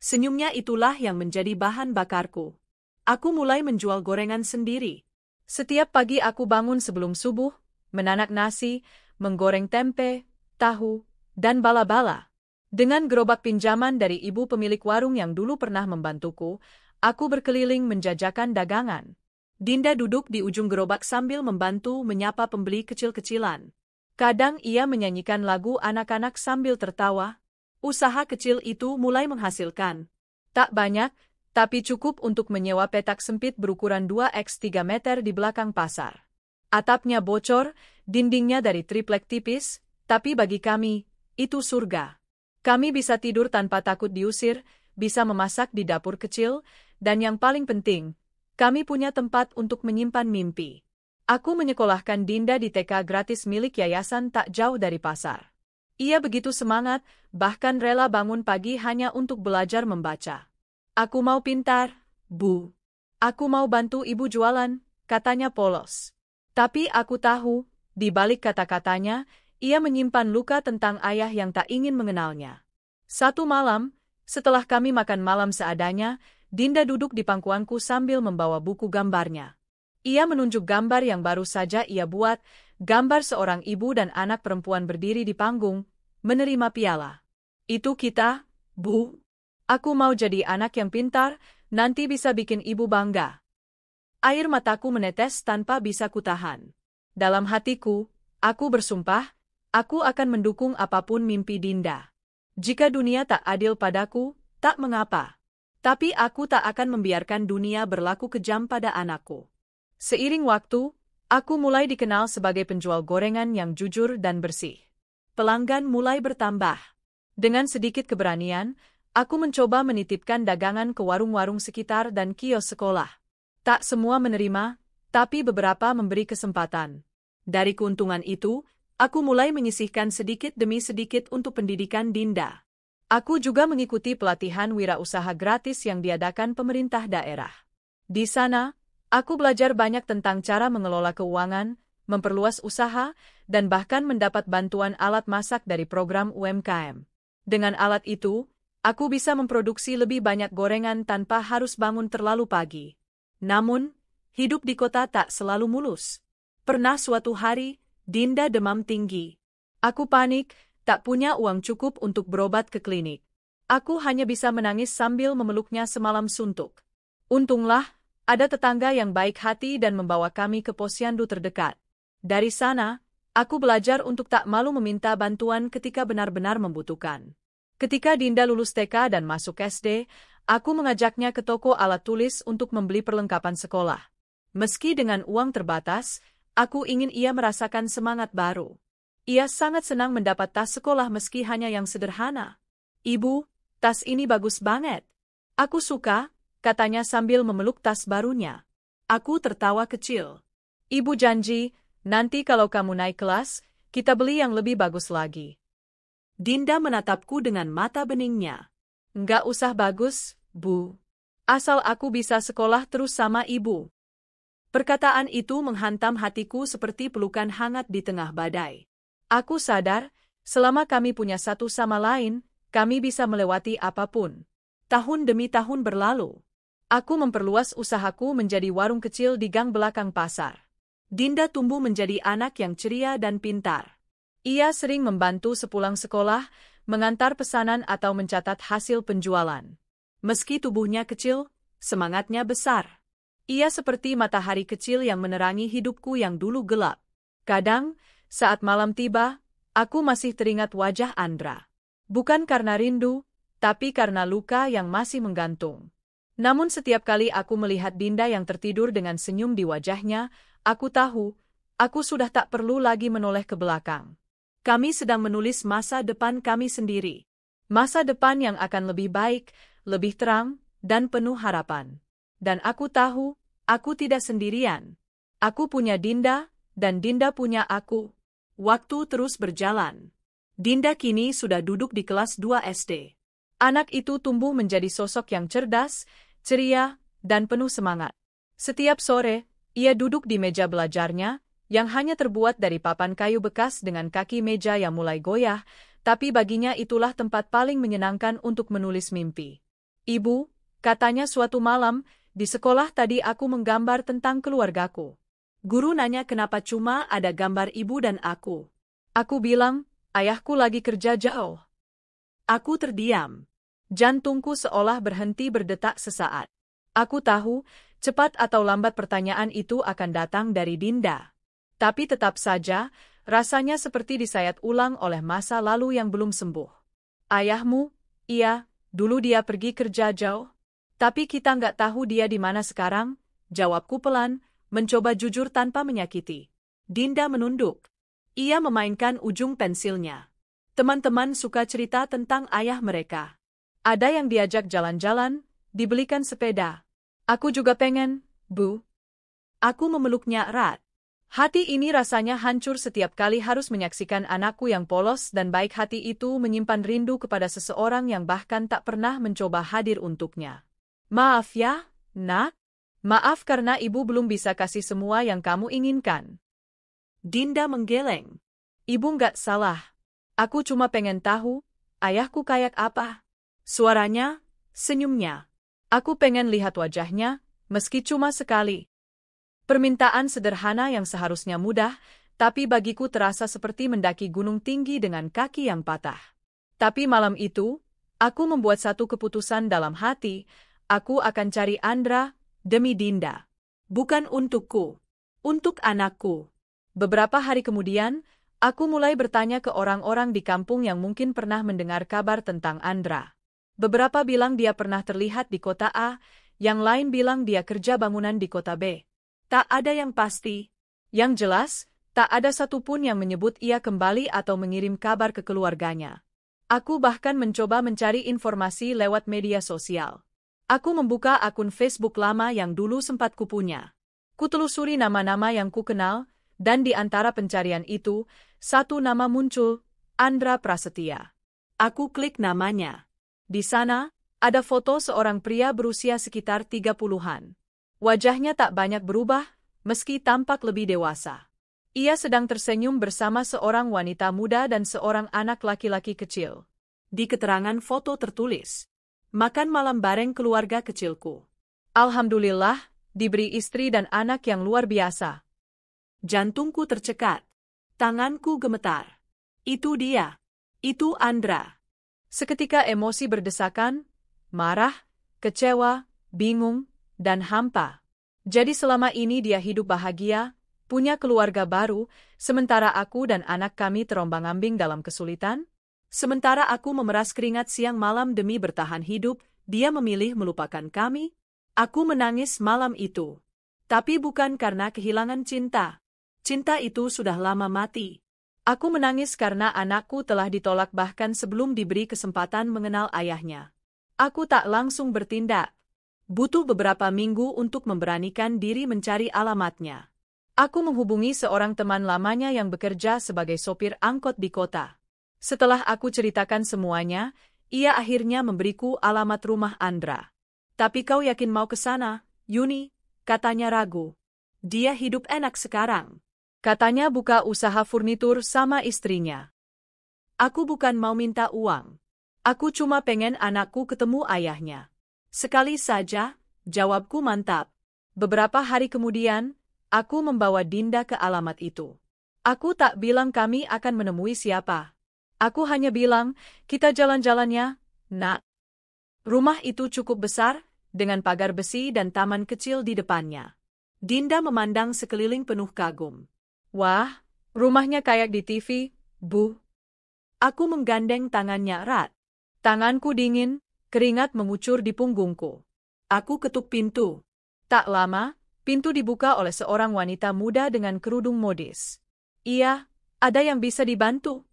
Senyumnya itulah yang menjadi bahan bakarku. Aku mulai menjual gorengan sendiri. Setiap pagi aku bangun sebelum subuh, menanak nasi, menggoreng tempe, tahu, dan bala-bala. Dengan gerobak pinjaman dari ibu pemilik warung yang dulu pernah membantuku, aku berkeliling menjajakan dagangan. Dinda duduk di ujung gerobak sambil membantu menyapa pembeli kecil-kecilan. Kadang ia menyanyikan lagu anak-anak sambil tertawa. Usaha kecil itu mulai menghasilkan. Tak banyak, tapi cukup untuk menyewa petak sempit berukuran 2x3 meter di belakang pasar. Atapnya bocor, dindingnya dari triplek tipis, tapi bagi kami, itu surga. Kami bisa tidur tanpa takut diusir, bisa memasak di dapur kecil, dan yang paling penting, kami punya tempat untuk menyimpan mimpi. Aku menyekolahkan Dinda di TK gratis milik yayasan tak jauh dari pasar. Ia begitu semangat, bahkan rela bangun pagi hanya untuk belajar membaca. Aku mau pintar, Bu. Aku mau bantu ibu jualan, katanya polos. Tapi aku tahu, di balik kata-katanya, ia menyimpan luka tentang ayah yang tak ingin mengenalnya. Satu malam, setelah kami makan malam seadanya, Dinda duduk di pangkuanku sambil membawa buku gambarnya. Ia menunjuk gambar yang baru saja ia buat, gambar seorang ibu dan anak perempuan berdiri di panggung, menerima piala. Itu kita, Bu. Aku mau jadi anak yang pintar, nanti bisa bikin ibu bangga. Air mataku menetes tanpa bisa kutahan. Dalam hatiku, aku bersumpah, aku akan mendukung apapun mimpi Dinda. Jika dunia tak adil padaku, tak mengapa. Tapi aku tak akan membiarkan dunia berlaku kejam pada anakku. Seiring waktu, aku mulai dikenal sebagai penjual gorengan yang jujur dan bersih. Pelanggan mulai bertambah. Dengan sedikit keberanian, aku mencoba menitipkan dagangan ke warung-warung sekitar dan kios sekolah. Tak semua menerima, tapi beberapa memberi kesempatan. Dari keuntungan itu, aku mulai menyisihkan sedikit demi sedikit untuk pendidikan Dinda. Aku juga mengikuti pelatihan wirausaha gratis yang diadakan pemerintah daerah. Di sana, aku belajar banyak tentang cara mengelola keuangan, memperluas usaha, dan bahkan mendapat bantuan alat masak dari program UMKM. Dengan alat itu, aku bisa memproduksi lebih banyak gorengan tanpa harus bangun terlalu pagi. Namun, hidup di kota tak selalu mulus. Pernah suatu hari, Dinda demam tinggi. Aku panik, tak punya uang cukup untuk berobat ke klinik. Aku hanya bisa menangis sambil memeluknya semalam suntuk. Untunglah, ada tetangga yang baik hati dan membawa kami ke posyandu terdekat. Dari sana, aku belajar untuk tak malu meminta bantuan ketika benar-benar membutuhkan. Ketika Dinda lulus TK dan masuk SD, aku mengajaknya ke toko alat tulis untuk membeli perlengkapan sekolah. Meski dengan uang terbatas, aku ingin ia merasakan semangat baru. Ia sangat senang mendapat tas sekolah meski hanya yang sederhana. "Ibu, tas ini bagus banget. Aku suka," katanya sambil memeluk tas barunya. Aku tertawa kecil. "Ibu janji, nanti kalau kamu naik kelas, kita beli yang lebih bagus lagi." Dinda menatapku dengan mata beningnya. "Nggak usah bagus, Bu. Asal aku bisa sekolah terus sama ibu." Perkataan itu menghantam hatiku seperti pelukan hangat di tengah badai. Aku sadar, selama kami punya satu sama lain, kami bisa melewati apapun. Tahun demi tahun berlalu. Aku memperluas usahaku menjadi warung kecil di gang belakang pasar. Dinda tumbuh menjadi anak yang ceria dan pintar. Ia sering membantu sepulang sekolah, mengantar pesanan atau mencatat hasil penjualan. Meski tubuhnya kecil, semangatnya besar. Ia seperti matahari kecil yang menerangi hidupku yang dulu gelap. Kadang, saat malam tiba, aku masih teringat wajah Andra. Bukan karena rindu, tapi karena luka yang masih menggantung. Namun setiap kali aku melihat Dinda yang tertidur dengan senyum di wajahnya, aku tahu, aku sudah tak perlu lagi menoleh ke belakang. Kami sedang menulis masa depan kami sendiri. Masa depan yang akan lebih baik, lebih terang, dan penuh harapan. Dan aku tahu, aku tidak sendirian. Aku punya Dinda, dan Dinda punya aku. Waktu terus berjalan. Dinda kini sudah duduk di kelas 2 SD. Anak itu tumbuh menjadi sosok yang cerdas, ceria, dan penuh semangat. Setiap sore, ia duduk di meja belajarnya, yang hanya terbuat dari papan kayu bekas dengan kaki meja yang mulai goyah, tapi baginya itulah tempat paling menyenangkan untuk menulis mimpi. "Ibu," katanya suatu malam, "di sekolah tadi aku menggambar tentang keluargaku. Guru nanya kenapa cuma ada gambar ibu dan aku. Aku bilang, ayahku lagi kerja jauh." Aku terdiam. Jantungku seolah berhenti berdetak sesaat. Aku tahu, cepat atau lambat pertanyaan itu akan datang dari Dinda. Tapi tetap saja, rasanya seperti disayat ulang oleh masa lalu yang belum sembuh. "Ayahmu, iya, dulu dia pergi kerja jauh. Tapi kita nggak tahu dia di mana sekarang," jawabku pelan, mencoba jujur tanpa menyakiti. Dinda menunduk. Ia memainkan ujung pensilnya. Teman-teman suka cerita tentang ayah mereka. Ada yang diajak jalan-jalan, dibelikan sepeda. "Aku juga pengen, Bu." Aku memeluknya erat. Hati ini rasanya hancur setiap kali harus menyaksikan anakku yang polos dan baik hati itu menyimpan rindu kepada seseorang yang bahkan tak pernah mencoba hadir untuknya. "Maaf ya, Nak. Maaf karena ibu belum bisa kasih semua yang kamu inginkan." Dinda menggeleng. "Ibu nggak salah. Aku cuma pengen tahu, ayahku kayak apa." Suaranya, senyumnya. Aku pengen lihat wajahnya, meski cuma sekali. Permintaan sederhana yang seharusnya mudah, tapi bagiku terasa seperti mendaki gunung tinggi dengan kaki yang patah. Tapi malam itu, aku membuat satu keputusan dalam hati, aku akan cari Andra, demi Dinda. Bukan untukku, untuk anakku. Beberapa hari kemudian, aku mulai bertanya ke orang-orang di kampung yang mungkin pernah mendengar kabar tentang Andra. Beberapa bilang dia pernah terlihat di kota A, yang lain bilang dia kerja bangunan di kota B. Tak ada yang pasti. Yang jelas, tak ada satupun yang menyebut ia kembali atau mengirim kabar ke keluarganya. Aku bahkan mencoba mencari informasi lewat media sosial. Aku membuka akun Facebook lama yang dulu sempat kupunya. Kutelusuri nama-nama yang kukenal, dan di antara pencarian itu, satu nama muncul, Andra Prasetya. Aku klik namanya. Di sana, ada foto seorang pria berusia sekitar 30-an. Wajahnya tak banyak berubah, meski tampak lebih dewasa. Ia sedang tersenyum bersama seorang wanita muda dan seorang anak laki-laki kecil. Di keterangan foto tertulis, "Makan malam bareng keluarga kecilku. Alhamdulillah, diberi istri dan anak yang luar biasa." Jantungku tercekat. Tanganku gemetar. Itu dia. Itu Andra. Seketika emosi berdesakan, marah, kecewa, bingung, dan hampa. Jadi selama ini dia hidup bahagia, punya keluarga baru, sementara aku dan anak kami terombang-ambing dalam kesulitan? Sementara aku memeras keringat siang malam demi bertahan hidup, dia memilih melupakan kami? Aku menangis malam itu. Tapi bukan karena kehilangan cinta. Cinta itu sudah lama mati. Aku menangis karena anakku telah ditolak bahkan sebelum diberi kesempatan mengenal ayahnya. Aku tak langsung bertindak. Butuh beberapa minggu untuk memberanikan diri mencari alamatnya. Aku menghubungi seorang teman lamanya yang bekerja sebagai sopir angkot di kota. Setelah aku ceritakan semuanya, ia akhirnya memberiku alamat rumah Andra. "Tapi kau yakin mau ke sana, Yuni?" katanya ragu. "Dia hidup enak sekarang." Katanya buka usaha furnitur sama istrinya. "Aku bukan mau minta uang. Aku cuma pengen anakku ketemu ayahnya." "Sekali saja," jawabku mantap. Beberapa hari kemudian, aku membawa Dinda ke alamat itu. Aku tak bilang kami akan menemui siapa. Aku hanya bilang, "Kita jalan-jalannya, Nak." Rumah itu cukup besar, dengan pagar besi dan taman kecil di depannya. Dinda memandang sekeliling penuh kagum. "Wah, rumahnya kayak di TV, Bu." Aku menggandeng tangannya erat. Tanganku dingin, keringat mengucur di punggungku. Aku ketuk pintu. Tak lama, pintu dibuka oleh seorang wanita muda dengan kerudung modis. "Iya, ada yang bisa dibantu?"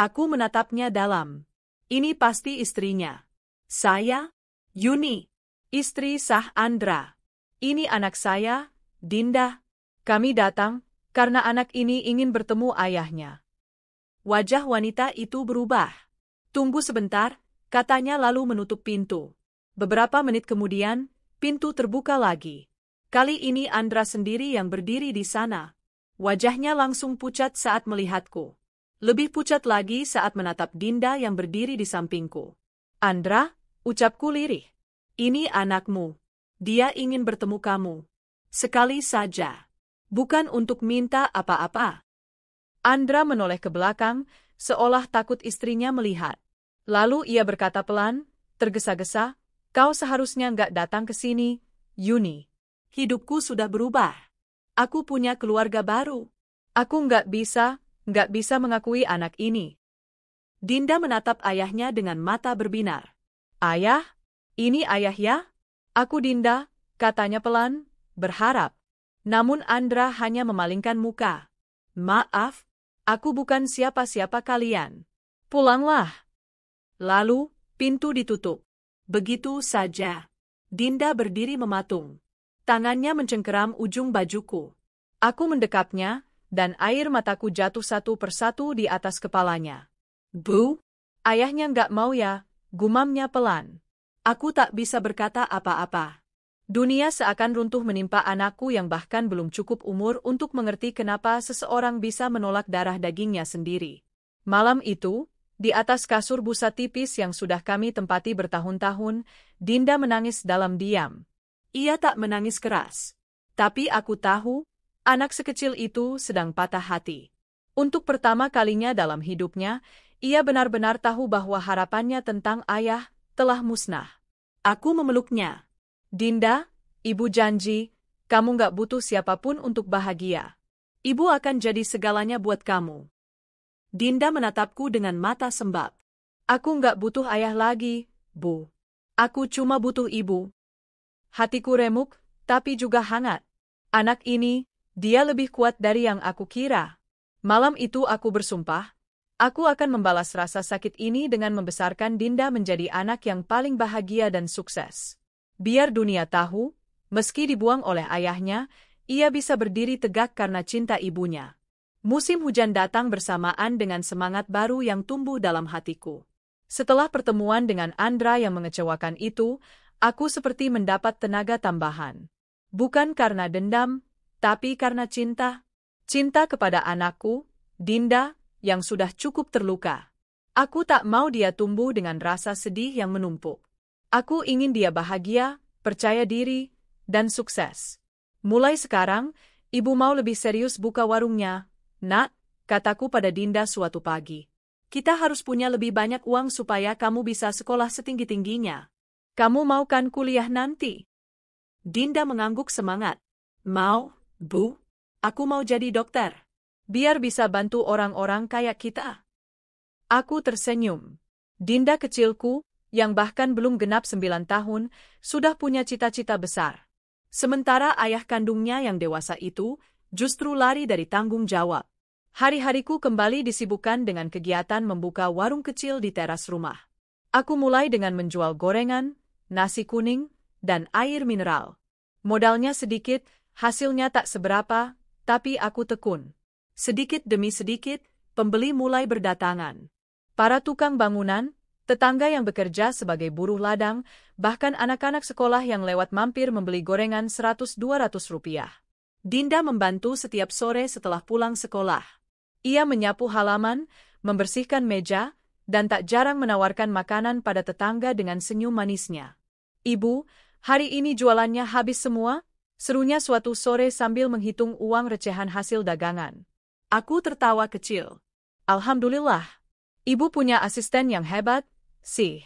Aku menatapnya dalam. Ini pasti istrinya. "Saya, Yuni, istri sah Andra. Ini anak saya, Dinda. Kami datang karena anak ini ingin bertemu ayahnya." Wajah wanita itu berubah. "Tunggu sebentar," katanya lalu menutup pintu. Beberapa menit kemudian, pintu terbuka lagi. Kali ini Andra sendiri yang berdiri di sana. Wajahnya langsung pucat saat melihatku. Lebih pucat lagi saat menatap Dinda yang berdiri di sampingku. "Andra," ucapku lirih. "Ini anakmu. Dia ingin bertemu kamu. Sekali saja. Bukan untuk minta apa-apa." Andra menoleh ke belakang, seolah takut istrinya melihat. Lalu ia berkata pelan, tergesa-gesa, "Kau seharusnya nggak datang ke sini, Yuni. Hidupku sudah berubah. Aku punya keluarga baru. Aku nggak bisa mengakui anak ini." Dinda menatap ayahnya dengan mata berbinar. "Ayah? Ini ayah ya?" "Aku Dinda," katanya pelan, berharap. Namun Andra hanya memalingkan muka. "Maaf, aku bukan siapa-siapa kalian. Pulanglah." Lalu, pintu ditutup. Begitu saja. Dinda berdiri mematung. Tangannya mencengkeram ujung bajuku. Aku mendekapnya, dan air mataku jatuh satu persatu di atas kepalanya. "Bu, ayahnya nggak mau ya," gumamnya pelan. Aku tak bisa berkata apa-apa. Dunia seakan runtuh menimpa anakku yang bahkan belum cukup umur untuk mengerti kenapa seseorang bisa menolak darah dagingnya sendiri. Malam itu, di atas kasur busa tipis yang sudah kami tempati bertahun-tahun, Dinda menangis dalam diam. Ia tak menangis keras. Tapi aku tahu, anak sekecil itu sedang patah hati. Untuk pertama kalinya dalam hidupnya, ia benar-benar tahu bahwa harapannya tentang ayah telah musnah. Aku memeluknya. "Dinda, Ibu janji, kamu nggak butuh siapapun untuk bahagia. Ibu akan jadi segalanya buat kamu." Dinda menatapku dengan mata sembab. "Aku nggak butuh ayah lagi, Bu. Aku cuma butuh ibu." Hatiku remuk, tapi juga hangat. Anak ini, dia lebih kuat dari yang aku kira. Malam itu aku bersumpah, Aku akan membalas rasa sakit ini dengan membesarkan Dinda menjadi anak yang paling bahagia dan sukses. Biar dunia tahu, meski dibuang oleh ayahnya, ia bisa berdiri tegak karena cinta ibunya. Musim hujan datang bersamaan dengan semangat baru yang tumbuh dalam hatiku. Setelah pertemuan dengan Andra yang mengecewakan itu, aku seperti mendapat tenaga tambahan. Bukan karena dendam, tapi karena cinta. Cinta kepada anakku, Dinda, yang sudah cukup terluka. Aku tak mau dia tumbuh dengan rasa sedih yang menumpuk. Aku ingin dia bahagia, percaya diri, dan sukses. Mulai sekarang, ibu mau lebih serius buka warungnya. Nak, kataku pada Dinda suatu pagi. Kita harus punya lebih banyak uang supaya kamu bisa sekolah setinggi-tingginya. Kamu mau kan kuliah nanti? Dinda mengangguk semangat. Mau, Bu. Aku mau jadi dokter. Biar bisa bantu orang-orang kayak kita. Aku tersenyum. Dinda kecilku, yang bahkan belum genap 9 tahun, sudah punya cita-cita besar. Sementara ayah kandungnya yang dewasa itu, justru lari dari tanggung jawab. Hari-hariku kembali disibukkan dengan kegiatan membuka warung kecil di teras rumah. Aku mulai dengan menjual gorengan, nasi kuning, dan air mineral. Modalnya sedikit, hasilnya tak seberapa, tapi aku tekun. Sedikit demi sedikit, pembeli mulai berdatangan. Para tukang bangunan, tetangga yang bekerja sebagai buruh ladang, bahkan anak-anak sekolah yang lewat mampir membeli gorengan 100-200 rupiah. Dinda membantu setiap sore setelah pulang sekolah. Ia menyapu halaman, membersihkan meja, dan tak jarang menawarkan makanan pada tetangga dengan senyum manisnya. Ibu, hari ini jualannya habis semua? Serunya suatu sore sambil menghitung uang recehan hasil dagangan. Aku tertawa kecil. Alhamdulillah. Ibu punya asisten yang hebat, sih.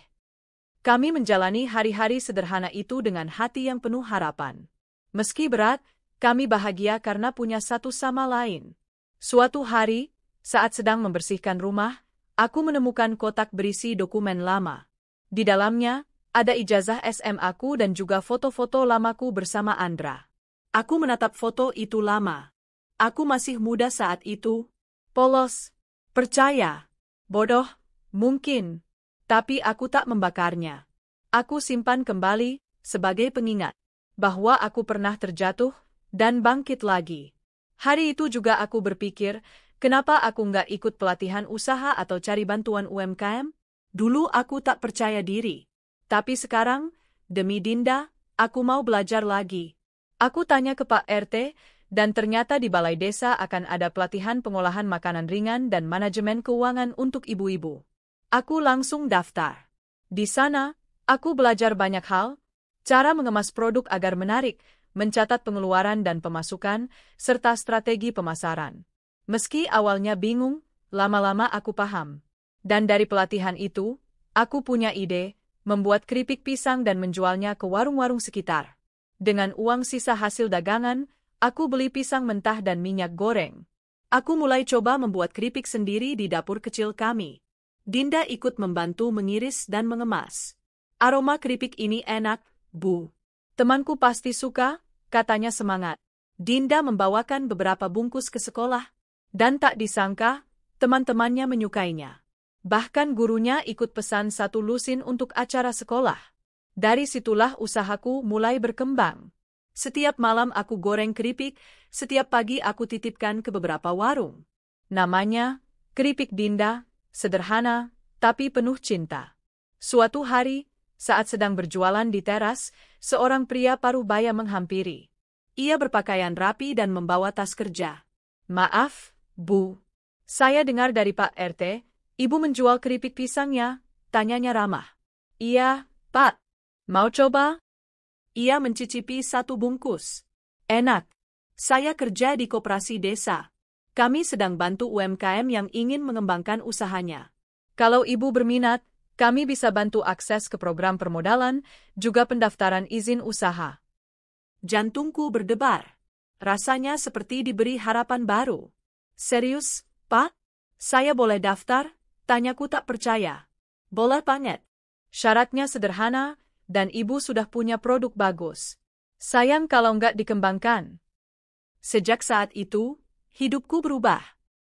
Kami menjalani hari-hari sederhana itu dengan hati yang penuh harapan. Meski berat, kami bahagia karena punya satu sama lain. Suatu hari, saat sedang membersihkan rumah, aku menemukan kotak berisi dokumen lama. Di dalamnya, ada ijazah SMA-ku dan juga foto-foto lamaku bersama Andra. Aku menatap foto itu lama. Aku masih muda saat itu. Polos. Percaya. Bodoh. Mungkin. Tapi aku tak membakarnya. Aku simpan kembali, sebagai pengingat, bahwa aku pernah terjatuh, dan bangkit lagi. Hari itu juga aku berpikir, kenapa aku nggak ikut pelatihan usaha atau cari bantuan UMKM? Dulu aku tak percaya diri. Tapi sekarang, demi Dinda, aku mau belajar lagi. Aku tanya ke Pak RT, dan ternyata di balai desa akan ada pelatihan pengolahan makanan ringan dan manajemen keuangan untuk ibu-ibu. Aku langsung daftar. Di sana, aku belajar banyak hal, cara mengemas produk agar menarik, mencatat pengeluaran dan pemasukan, serta strategi pemasaran. Meski awalnya bingung, lama-lama aku paham. Dan dari pelatihan itu, aku punya ide, membuat keripik pisang dan menjualnya ke warung-warung sekitar. Dengan uang sisa hasil dagangan, aku beli pisang mentah dan minyak goreng. Aku mulai coba membuat keripik sendiri di dapur kecil kami. Dinda ikut membantu mengiris dan mengemas. Aroma keripik ini enak, Bu. Temanku pasti suka, katanya semangat. Dinda membawakan beberapa bungkus ke sekolah. Dan tak disangka, teman-temannya menyukainya. Bahkan gurunya ikut pesan 1 lusin untuk acara sekolah. Dari situlah usahaku mulai berkembang. Setiap malam aku goreng keripik, setiap pagi aku titipkan ke beberapa warung. Namanya, Keripik Dinda, sederhana, tapi penuh cinta. Suatu hari, saat sedang berjualan di teras, seorang pria paruh baya menghampiri. Ia berpakaian rapi dan membawa tas kerja. Maaf, Bu. Saya dengar dari Pak RT, Ibu menjual keripik pisangnya, tanyanya ramah. Iya, Pak. Mau coba? Ia mencicipi 1 bungkus. Enak. Saya kerja di koperasi desa. Kami sedang bantu UMKM yang ingin mengembangkan usahanya. Kalau Ibu berminat, kami bisa bantu akses ke program permodalan, juga pendaftaran izin usaha. Jantungku berdebar. Rasanya seperti diberi harapan baru. Serius, Pak? Saya boleh daftar? Tanyaku tak percaya. Boleh banget. Syaratnya sederhana, dan Ibu sudah punya produk bagus. Sayang kalau nggak dikembangkan. Sejak saat itu, hidupku berubah.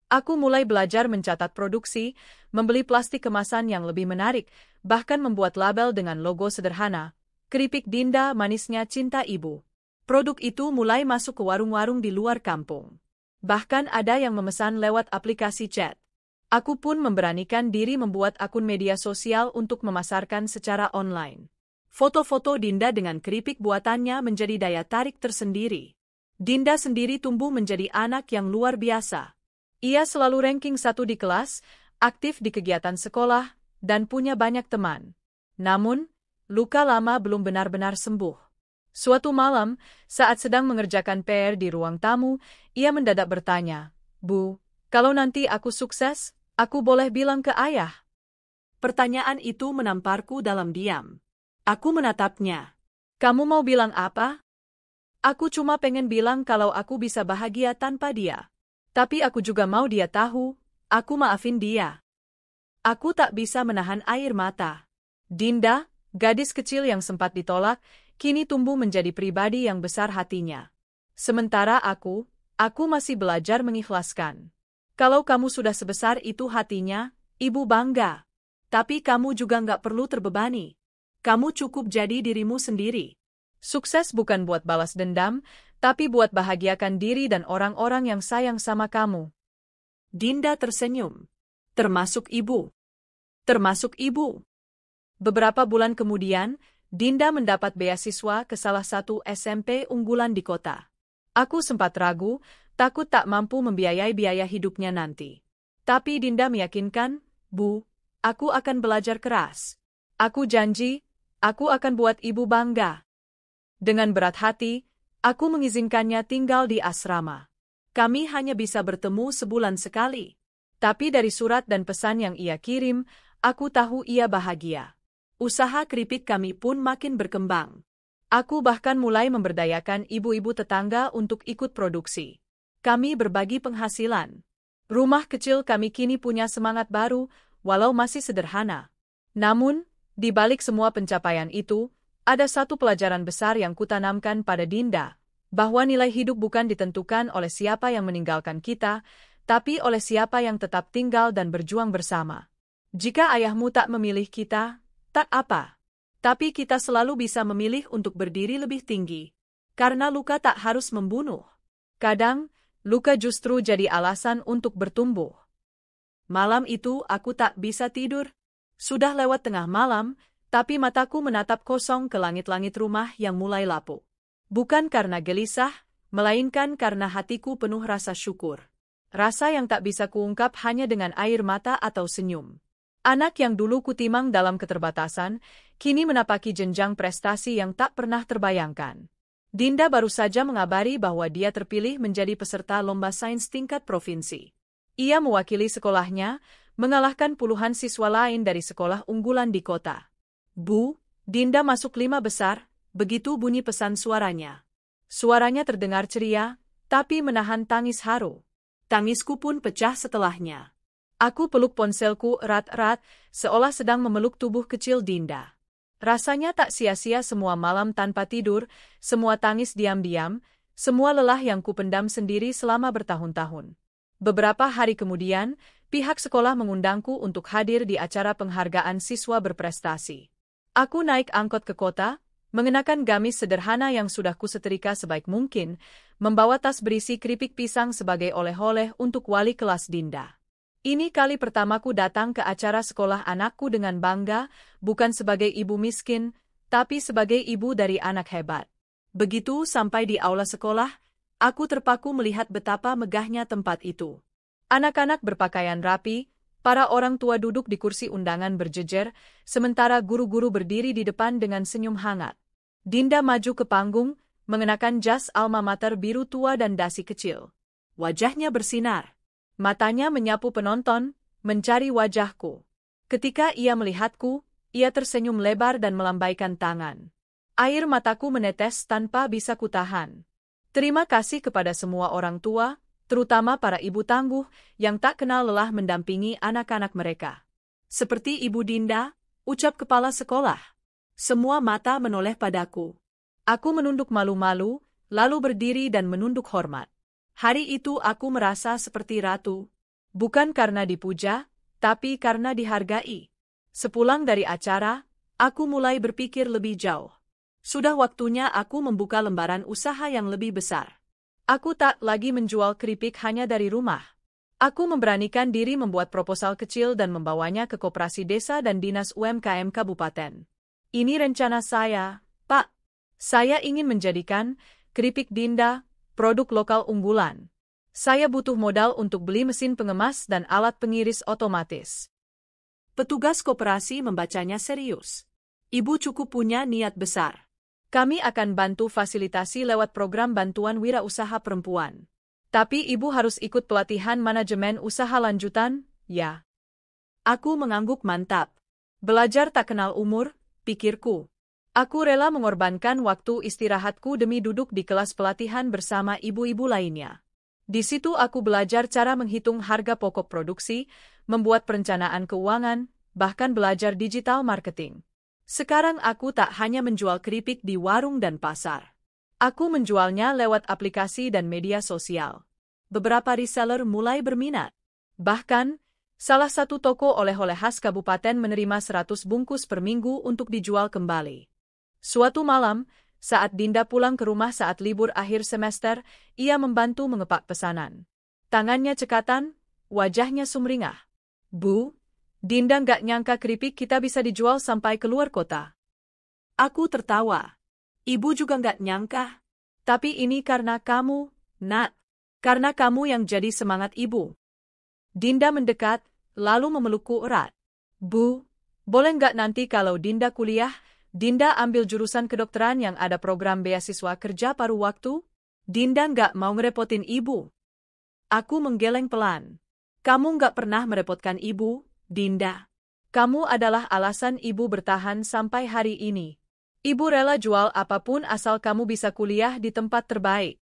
Aku mulai belajar mencatat produksi, membeli plastik kemasan yang lebih menarik, bahkan membuat label dengan logo sederhana. Keripik Dinda manisnya cinta ibu. Produk itu mulai masuk ke warung-warung di luar kampung. Bahkan ada yang memesan lewat aplikasi chat. Aku pun memberanikan diri membuat akun media sosial untuk memasarkan secara online. Foto-foto Dinda dengan keripik buatannya menjadi daya tarik tersendiri. Dinda sendiri tumbuh menjadi anak yang luar biasa. Ia selalu ranking 1 di kelas, aktif di kegiatan sekolah, dan punya banyak teman. Namun, luka lama belum benar-benar sembuh. Suatu malam, saat sedang mengerjakan PR di ruang tamu, ia mendadak bertanya, "Bu, kalau nanti aku sukses, aku boleh bilang ke ayah?" Pertanyaan itu menamparku dalam diam. Aku menatapnya. "Kamu mau bilang apa?" "Aku cuma pengen bilang kalau aku bisa bahagia tanpa dia. Tapi aku juga mau dia tahu, aku maafin dia." Aku tak bisa menahan air mata. Dinda, gadis kecil yang sempat ditolak, kini tumbuh menjadi pribadi yang besar hatinya. Sementara aku masih belajar mengikhlaskan. Kalau kamu sudah sebesar itu hatinya, ibu bangga. Tapi kamu juga nggak perlu terbebani. Kamu cukup jadi dirimu sendiri. Sukses bukan buat balas dendam, tapi buat bahagiakan diri dan orang-orang yang sayang sama kamu. Dinda tersenyum. Termasuk ibu. Termasuk ibu. Beberapa bulan kemudian, Dinda mendapat beasiswa ke salah satu SMP unggulan di kota. Aku sempat ragu, takut tak mampu membiayai biaya hidupnya nanti. Tapi Dinda meyakinkan, "Bu, aku akan belajar keras. Aku janji, aku akan buat ibu bangga." Dengan berat hati, aku mengizinkannya tinggal di asrama. Kami hanya bisa bertemu sebulan sekali. Tapi dari surat dan pesan yang ia kirim, aku tahu ia bahagia. Usaha keripik kami pun makin berkembang. Aku bahkan mulai memberdayakan ibu-ibu tetangga untuk ikut produksi. Kami berbagi penghasilan. Rumah kecil kami kini punya semangat baru, walau masih sederhana. Namun, di balik semua pencapaian itu, ada satu pelajaran besar yang kutanamkan pada Dinda, bahwa nilai hidup bukan ditentukan oleh siapa yang meninggalkan kita, tapi oleh siapa yang tetap tinggal dan berjuang bersama. Jika ayahmu tak memilih kita, tak apa. Tapi kita selalu bisa memilih untuk berdiri lebih tinggi. Karena luka tak harus membunuh. Kadang, luka justru jadi alasan untuk bertumbuh. Malam itu aku tak bisa tidur. Sudah lewat tengah malam, tapi mataku menatap kosong ke langit-langit rumah yang mulai lapuk. Bukan karena gelisah, melainkan karena hatiku penuh rasa syukur. Rasa yang tak bisa kuungkap hanya dengan air mata atau senyum. Anak yang dulu kutimang dalam keterbatasan, kini menapaki jenjang prestasi yang tak pernah terbayangkan. Dinda baru saja mengabari bahwa dia terpilih menjadi peserta lomba sains tingkat provinsi. Ia mewakili sekolahnya, mengalahkan puluhan siswa lain dari sekolah unggulan di kota. "Bu, Dinda masuk 5 besar," begitu bunyi pesan suaranya. Suaranya terdengar ceria, tapi menahan tangis haru. Tangisku pun pecah setelahnya. Aku peluk ponselku erat-erat, seolah sedang memeluk tubuh kecil Dinda. Rasanya tak sia-sia semua malam tanpa tidur, semua tangis diam-diam, semua lelah yang kupendam sendiri selama bertahun-tahun. Beberapa hari kemudian, pihak sekolah mengundangku untuk hadir di acara penghargaan siswa berprestasi. Aku naik angkot ke kota, mengenakan gamis sederhana yang sudah kusetrika sebaik mungkin, membawa tas berisi keripik pisang sebagai oleh-oleh untuk wali kelas Dinda. Ini kali pertamaku datang ke acara sekolah anakku dengan bangga, bukan sebagai ibu miskin, tapi sebagai ibu dari anak hebat. Begitu sampai di aula sekolah, aku terpaku melihat betapa megahnya tempat itu. Anak-anak berpakaian rapi, para orang tua duduk di kursi undangan berjejer, sementara guru-guru berdiri di depan dengan senyum hangat. Dinda maju ke panggung, mengenakan jas alma mater biru tua dan dasi kecil. Wajahnya bersinar. Matanya menyapu penonton, mencari wajahku. Ketika ia melihatku, ia tersenyum lebar dan melambaikan tangan. Air mataku menetes tanpa bisa kutahan. Terima kasih kepada semua orang tua, terutama para ibu tangguh yang tak kenal lelah mendampingi anak-anak mereka. Seperti Ibu Dinda, ucap kepala sekolah. Semua mata menoleh padaku. Aku menunduk malu-malu, lalu berdiri dan menunduk hormat. Hari itu aku merasa seperti ratu. Bukan karena dipuja, tapi karena dihargai. Sepulang dari acara, aku mulai berpikir lebih jauh. Sudah waktunya aku membuka lembaran usaha yang lebih besar. Aku tak lagi menjual keripik hanya dari rumah. Aku memberanikan diri membuat proposal kecil dan membawanya ke koperasi desa dan dinas UMKM kabupaten. Ini rencana saya, Pak. Saya ingin menjadikan keripik Dinda produk lokal unggulan. Saya butuh modal untuk beli mesin pengemas dan alat pengiris otomatis. Petugas koperasi membacanya serius. Ibu cukup punya niat besar. Kami akan bantu fasilitasi lewat program bantuan wirausaha perempuan. Tapi ibu harus ikut pelatihan manajemen usaha lanjutan, ya. Aku mengangguk mantap. Belajar tak kenal umur, pikirku. Aku rela mengorbankan waktu istirahatku demi duduk di kelas pelatihan bersama ibu-ibu lainnya. Di situ aku belajar cara menghitung harga pokok produksi, membuat perencanaan keuangan, bahkan belajar digital marketing. Sekarang aku tak hanya menjual keripik di warung dan pasar. Aku menjualnya lewat aplikasi dan media sosial. Beberapa reseller mulai berminat. Bahkan, salah satu toko oleh-oleh khas kabupaten menerima 100 bungkus per minggu untuk dijual kembali. Suatu malam, saat Dinda pulang ke rumah saat libur akhir semester, ia membantu mengepak pesanan. Tangannya cekatan, wajahnya sumringah. Bu, Dinda nggak nyangka keripik kita bisa dijual sampai keluar kota. Aku tertawa. Ibu juga nggak nyangka. Tapi ini karena kamu, Nat. Karena kamu yang jadi semangat ibu. Dinda mendekat, lalu memelukku erat. Bu, boleh nggak nanti kalau Dinda kuliah, Dinda ambil jurusan kedokteran yang ada program beasiswa kerja paruh waktu? Dinda nggak mau ngerepotin ibu. Aku menggeleng pelan. Kamu nggak pernah merepotkan ibu, Dinda. Kamu adalah alasan ibu bertahan sampai hari ini. Ibu rela jual apapun asal kamu bisa kuliah di tempat terbaik.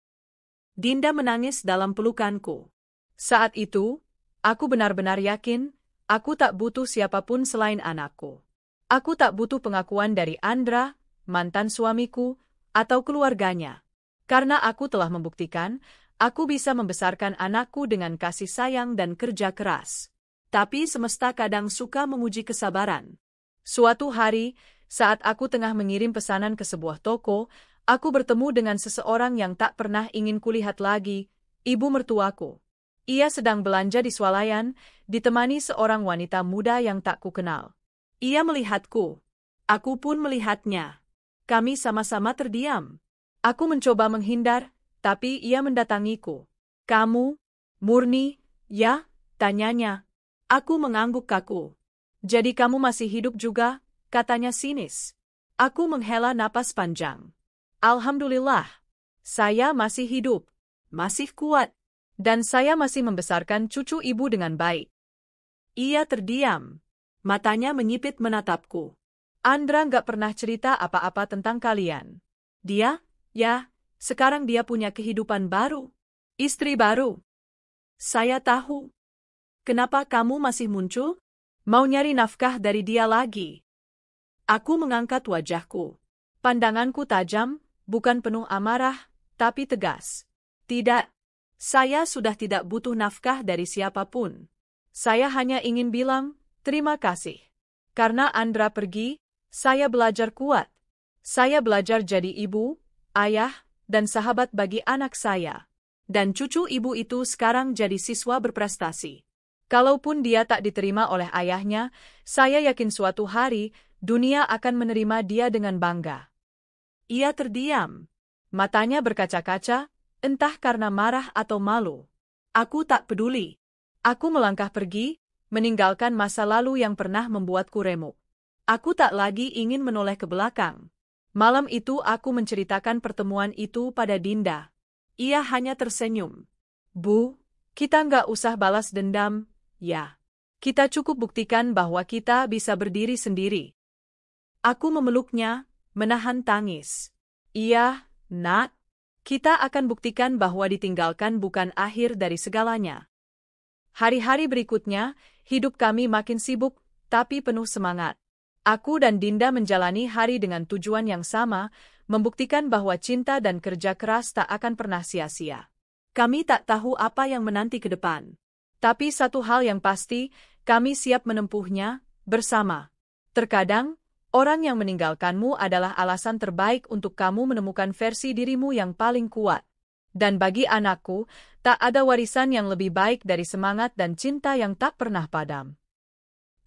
Dinda menangis dalam pelukanku. Saat itu, aku benar-benar yakin, aku tak butuh siapapun selain anakku. Aku tak butuh pengakuan dari Andra, mantan suamiku, atau keluarganya. Karena aku telah membuktikan, aku bisa membesarkan anakku dengan kasih sayang dan kerja keras. Tapi semesta kadang suka menguji kesabaran. Suatu hari, saat aku tengah mengirim pesanan ke sebuah toko, aku bertemu dengan seseorang yang tak pernah ingin kulihat lagi, ibu mertuaku. Ia sedang belanja di swalayan, ditemani seorang wanita muda yang tak kukenal. Ia melihatku. Aku pun melihatnya. Kami sama-sama terdiam. Aku mencoba menghindar, tapi ia mendatangiku. Kamu? Murni? Ya? Tanyanya. Aku mengangguk kaku. Jadi kamu masih hidup juga? Katanya sinis. Aku menghela napas panjang. Alhamdulillah. Saya masih hidup. Masih kuat. Dan saya masih membesarkan cucu ibu dengan baik. Ia terdiam. Matanya menyipit menatapku. Andra nggak pernah cerita apa-apa tentang kalian. Dia? Ya, sekarang dia punya kehidupan baru. Istri baru. Saya tahu. Kenapa kamu masih muncul? Mau nyari nafkah dari dia lagi. Aku mengangkat wajahku. Pandanganku tajam, bukan penuh amarah, tapi tegas. Tidak. Saya sudah tidak butuh nafkah dari siapapun. Saya hanya ingin bilang, terima kasih. Karena Andra pergi, saya belajar kuat. Saya belajar jadi ibu, ayah, dan sahabat bagi anak saya. Dan cucu ibu itu sekarang jadi siswa berprestasi. Kalaupun dia tak diterima oleh ayahnya, saya yakin suatu hari, dunia akan menerima dia dengan bangga. Ia terdiam. Matanya berkaca-kaca, entah karena marah atau malu. Aku tak peduli. Aku melangkah pergi, meninggalkan masa lalu yang pernah membuatku remuk. Aku tak lagi ingin menoleh ke belakang. Malam itu aku menceritakan pertemuan itu pada Dinda. Ia hanya tersenyum. Bu, kita nggak usah balas dendam, ya. Kita cukup buktikan bahwa kita bisa berdiri sendiri. Aku memeluknya, menahan tangis. Iya, Nat. Kita akan buktikan bahwa ditinggalkan bukan akhir dari segalanya. Hari-hari berikutnya, hidup kami makin sibuk, tapi penuh semangat. Aku dan Dinda menjalani hari dengan tujuan yang sama, membuktikan bahwa cinta dan kerja keras tak akan pernah sia-sia. Kami tak tahu apa yang menanti ke depan. Tapi satu hal yang pasti, kami siap menempuhnya bersama. Terkadang, orang yang meninggalkanmu adalah alasan terbaik untuk kamu menemukan versi dirimu yang paling kuat. Dan bagi anakku, tak ada warisan yang lebih baik dari semangat dan cinta yang tak pernah padam.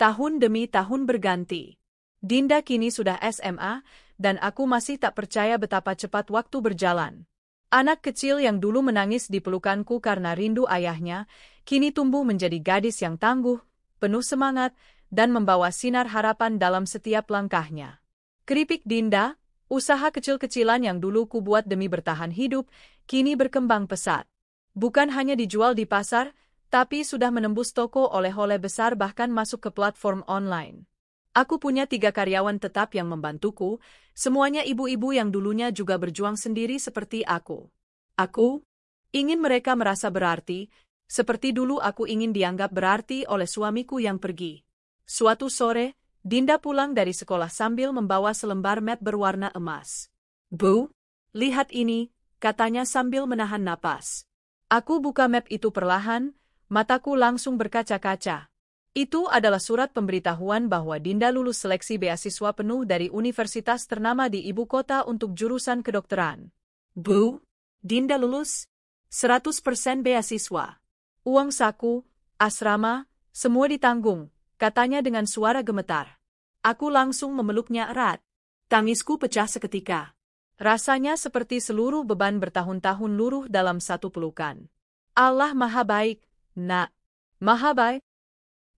Tahun demi tahun berganti. Dinda kini sudah SMA, dan aku masih tak percaya betapa cepat waktu berjalan. Anak kecil yang dulu menangis di pelukanku karena rindu ayahnya, kini tumbuh menjadi gadis yang tangguh, penuh semangat, dan membawa sinar harapan dalam setiap langkahnya. Keripik Dinda, usaha kecil-kecilan yang dulu kubuat demi bertahan hidup, kini berkembang pesat. Bukan hanya dijual di pasar, tapi sudah menembus toko oleh-oleh besar bahkan masuk ke platform online. Aku punya 3 karyawan tetap yang membantuku, semuanya ibu-ibu yang dulunya juga berjuang sendiri seperti aku. Aku ingin mereka merasa berarti, seperti dulu aku ingin dianggap berarti oleh suamiku yang pergi. Suatu sore, Dinda pulang dari sekolah sambil membawa selembar map berwarna emas. "Bu, lihat ini," katanya sambil menahan napas. Aku buka map itu perlahan, mataku langsung berkaca-kaca. Itu adalah surat pemberitahuan bahwa Dinda lulus seleksi beasiswa penuh dari universitas ternama di ibu kota untuk jurusan kedokteran. "Bu, Dinda lulus 100% beasiswa. Uang saku, asrama, semua ditanggung," katanya dengan suara gemetar. Aku langsung memeluknya erat. Tangisku pecah seketika. Rasanya seperti seluruh beban bertahun-tahun luruh dalam satu pelukan. Allah Maha Baik, Nak. Maha Baik.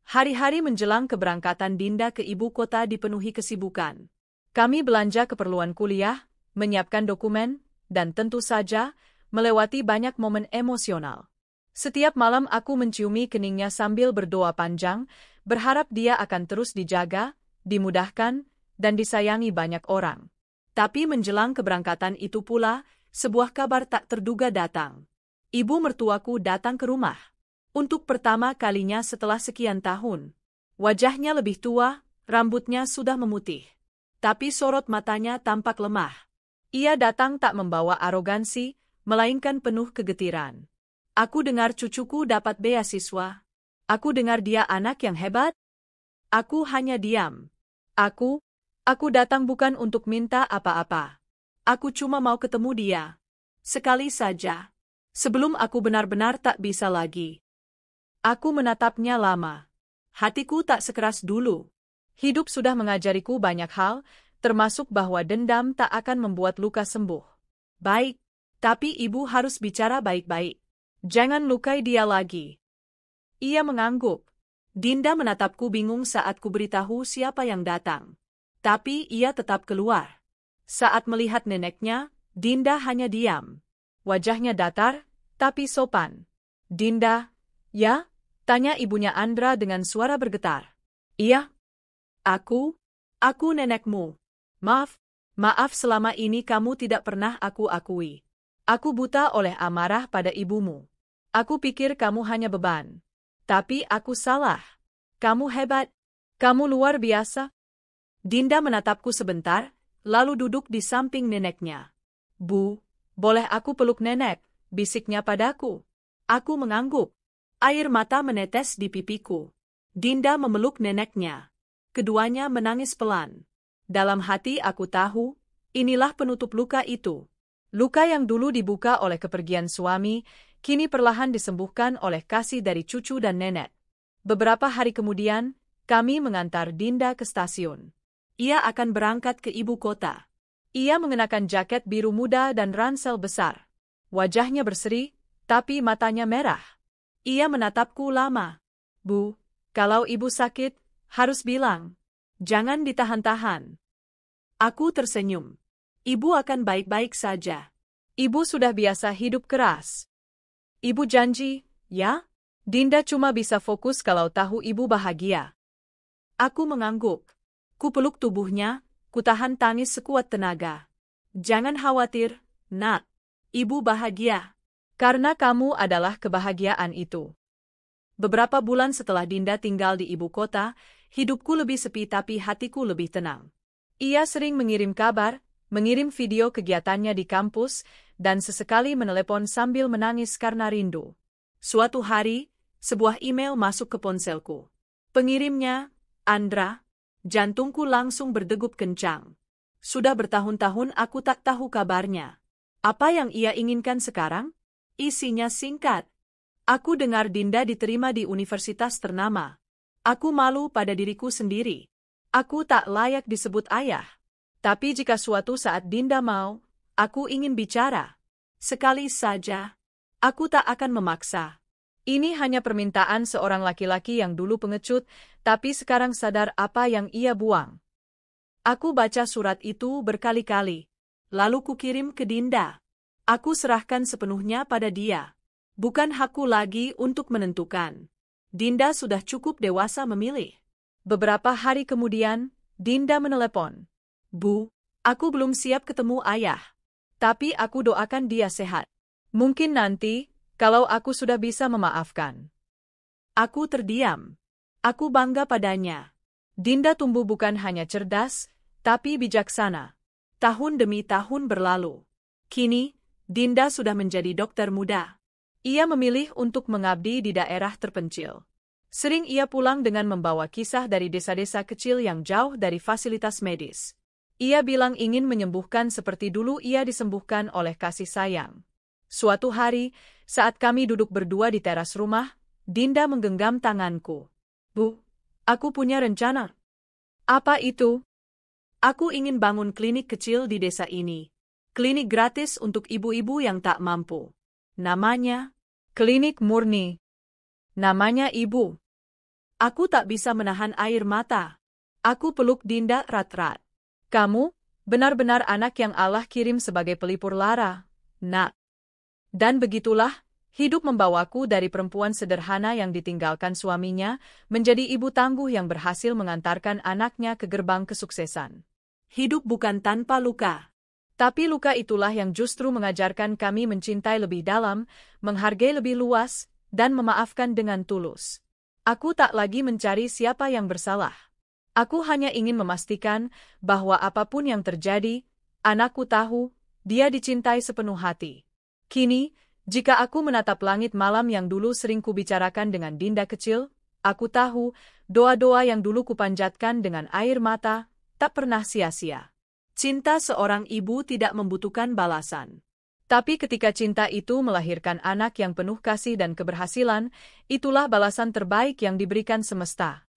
Hari-hari menjelang keberangkatan Dinda ke ibu kota dipenuhi kesibukan. Kami belanja keperluan kuliah, menyiapkan dokumen, dan tentu saja, melewati banyak momen emosional. Setiap malam aku menciumi keningnya sambil berdoa panjang, berharap dia akan terus dijaga, dimudahkan, dan disayangi banyak orang. Tapi menjelang keberangkatan itu pula, sebuah kabar tak terduga datang. Ibu mertuaku datang ke rumah. Untuk pertama kalinya setelah sekian tahun. Wajahnya lebih tua, rambutnya sudah memutih. Tapi sorot matanya tampak lemah. Ia datang tak membawa arogansi, melainkan penuh kegetiran. "Aku dengar cucuku dapat beasiswa. Aku dengar dia anak yang hebat." Aku hanya diam. Aku datang bukan untuk minta apa-apa. Aku cuma mau ketemu dia. Sekali saja. Sebelum aku benar-benar tak bisa lagi. Aku menatapnya lama. Hatiku tak sekeras dulu. Hidup sudah mengajariku banyak hal, termasuk bahwa dendam tak akan membuat luka sembuh. "Baik, tapi ibu harus bicara baik-baik. Jangan lukai dia lagi." Ia mengangguk. Dinda menatapku bingung saat ku beritahu siapa yang datang. Tapi ia tetap keluar. Saat melihat neneknya, Dinda hanya diam. Wajahnya datar, tapi sopan. "Dinda, ya?" tanya ibunya Andra dengan suara bergetar. "Iya. Aku nenekmu. Maaf selama ini kamu tidak pernah aku akui. Aku buta oleh amarah pada ibumu. Aku pikir kamu hanya beban. Tapi aku salah. Kamu hebat. Kamu luar biasa." Dinda menatapku sebentar, lalu duduk di samping neneknya. "Bu, boleh aku peluk nenek?" bisiknya padaku. Aku mengangguk. Air mata menetes di pipiku. Dinda memeluk neneknya. Keduanya menangis pelan. Dalam hati aku tahu, inilah penutup luka itu. Luka yang dulu dibuka oleh kepergian suami, kini perlahan disembuhkan oleh kasih dari cucu dan nenek. Beberapa hari kemudian, kami mengantar Dinda ke stasiun. Ia akan berangkat ke ibu kota. Ia mengenakan jaket biru muda dan ransel besar. Wajahnya berseri, tapi matanya merah. Ia menatapku lama. "Bu, kalau ibu sakit, harus bilang. Jangan ditahan-tahan." Aku tersenyum. "Ibu akan baik-baik saja. Ibu sudah biasa hidup keras." "Ibu janji, ya?" Dinda cuma bisa fokus kalau tahu ibu bahagia. Aku mengangguk. Ku peluk tubuhnya, ku tahan tangis sekuat tenaga. "Jangan khawatir, Nak. Ibu bahagia. Karena kamu adalah kebahagiaan itu." Beberapa bulan setelah Dinda tinggal di ibu kota, hidupku lebih sepi tapi hatiku lebih tenang. Ia sering mengirim kabar, mengirim video kegiatannya di kampus, dan sesekali menelepon sambil menangis karena rindu. Suatu hari, Sebuah email masuk ke ponselku. Pengirimnya, Andra. Jantungku langsung berdegup kencang. Sudah bertahun-tahun aku tak tahu kabarnya. Apa yang ia inginkan sekarang? Isinya singkat. Aku dengar Dinda diterima di universitas ternama. Aku malu pada diriku sendiri. Aku tak layak disebut ayah. Tapi jika suatu saat Dinda mau, aku ingin bicara. Sekali saja. Aku tak akan memaksa. Ini hanya permintaan seorang laki-laki yang dulu pengecut, tapi sekarang sadar apa yang ia buang. Aku baca surat itu berkali-kali. Lalu kukirim ke Dinda. Aku serahkan sepenuhnya pada dia. Bukan hakku lagi untuk menentukan. Dinda sudah cukup dewasa memilih. Beberapa hari kemudian, Dinda menelepon. Bu, aku belum siap ketemu ayah. Tapi aku doakan dia sehat. Mungkin nanti, kalau aku sudah bisa memaafkan. Aku terdiam. Aku bangga padanya. Dinda tumbuh bukan hanya cerdas, tapi bijaksana. Tahun demi tahun berlalu. Kini, Dinda sudah menjadi dokter muda. Ia memilih untuk mengabdi di daerah terpencil. Sering ia pulang dengan membawa kisah dari desa-desa kecil yang jauh dari fasilitas medis. Ia bilang ingin menyembuhkan seperti dulu ia disembuhkan oleh kasih sayang. Suatu hari, saat kami duduk berdua di teras rumah, Dinda menggenggam tanganku. Bu, aku punya rencana. Apa itu? Aku ingin bangun klinik kecil di desa ini. Klinik gratis untuk ibu-ibu yang tak mampu. Namanya Klinik Murni. Namanya Ibu. Aku tak bisa menahan air mata. Aku peluk Dinda erat-erat. Kamu, benar-benar anak yang Allah kirim sebagai pelipur lara, Nak. Dan begitulah, hidup membawaku dari perempuan sederhana yang ditinggalkan suaminya, menjadi ibu tangguh yang berhasil mengantarkan anaknya ke gerbang kesuksesan. Hidup bukan tanpa luka. Tapi luka itulah yang justru mengajarkan kami mencintai lebih dalam, menghargai lebih luas, dan memaafkan dengan tulus. Aku tak lagi mencari siapa yang bersalah. Aku hanya ingin memastikan bahwa apapun yang terjadi, anakku tahu, dia dicintai sepenuh hati. Kini, jika aku menatap langit malam yang dulu sering kubicarakan dengan Dinda kecil, aku tahu, doa-doa yang dulu kupanjatkan dengan air mata, tak pernah sia-sia. Cinta seorang ibu tidak membutuhkan balasan. Tapi ketika cinta itu melahirkan anak yang penuh kasih dan keberhasilan, itulah balasan terbaik yang diberikan semesta.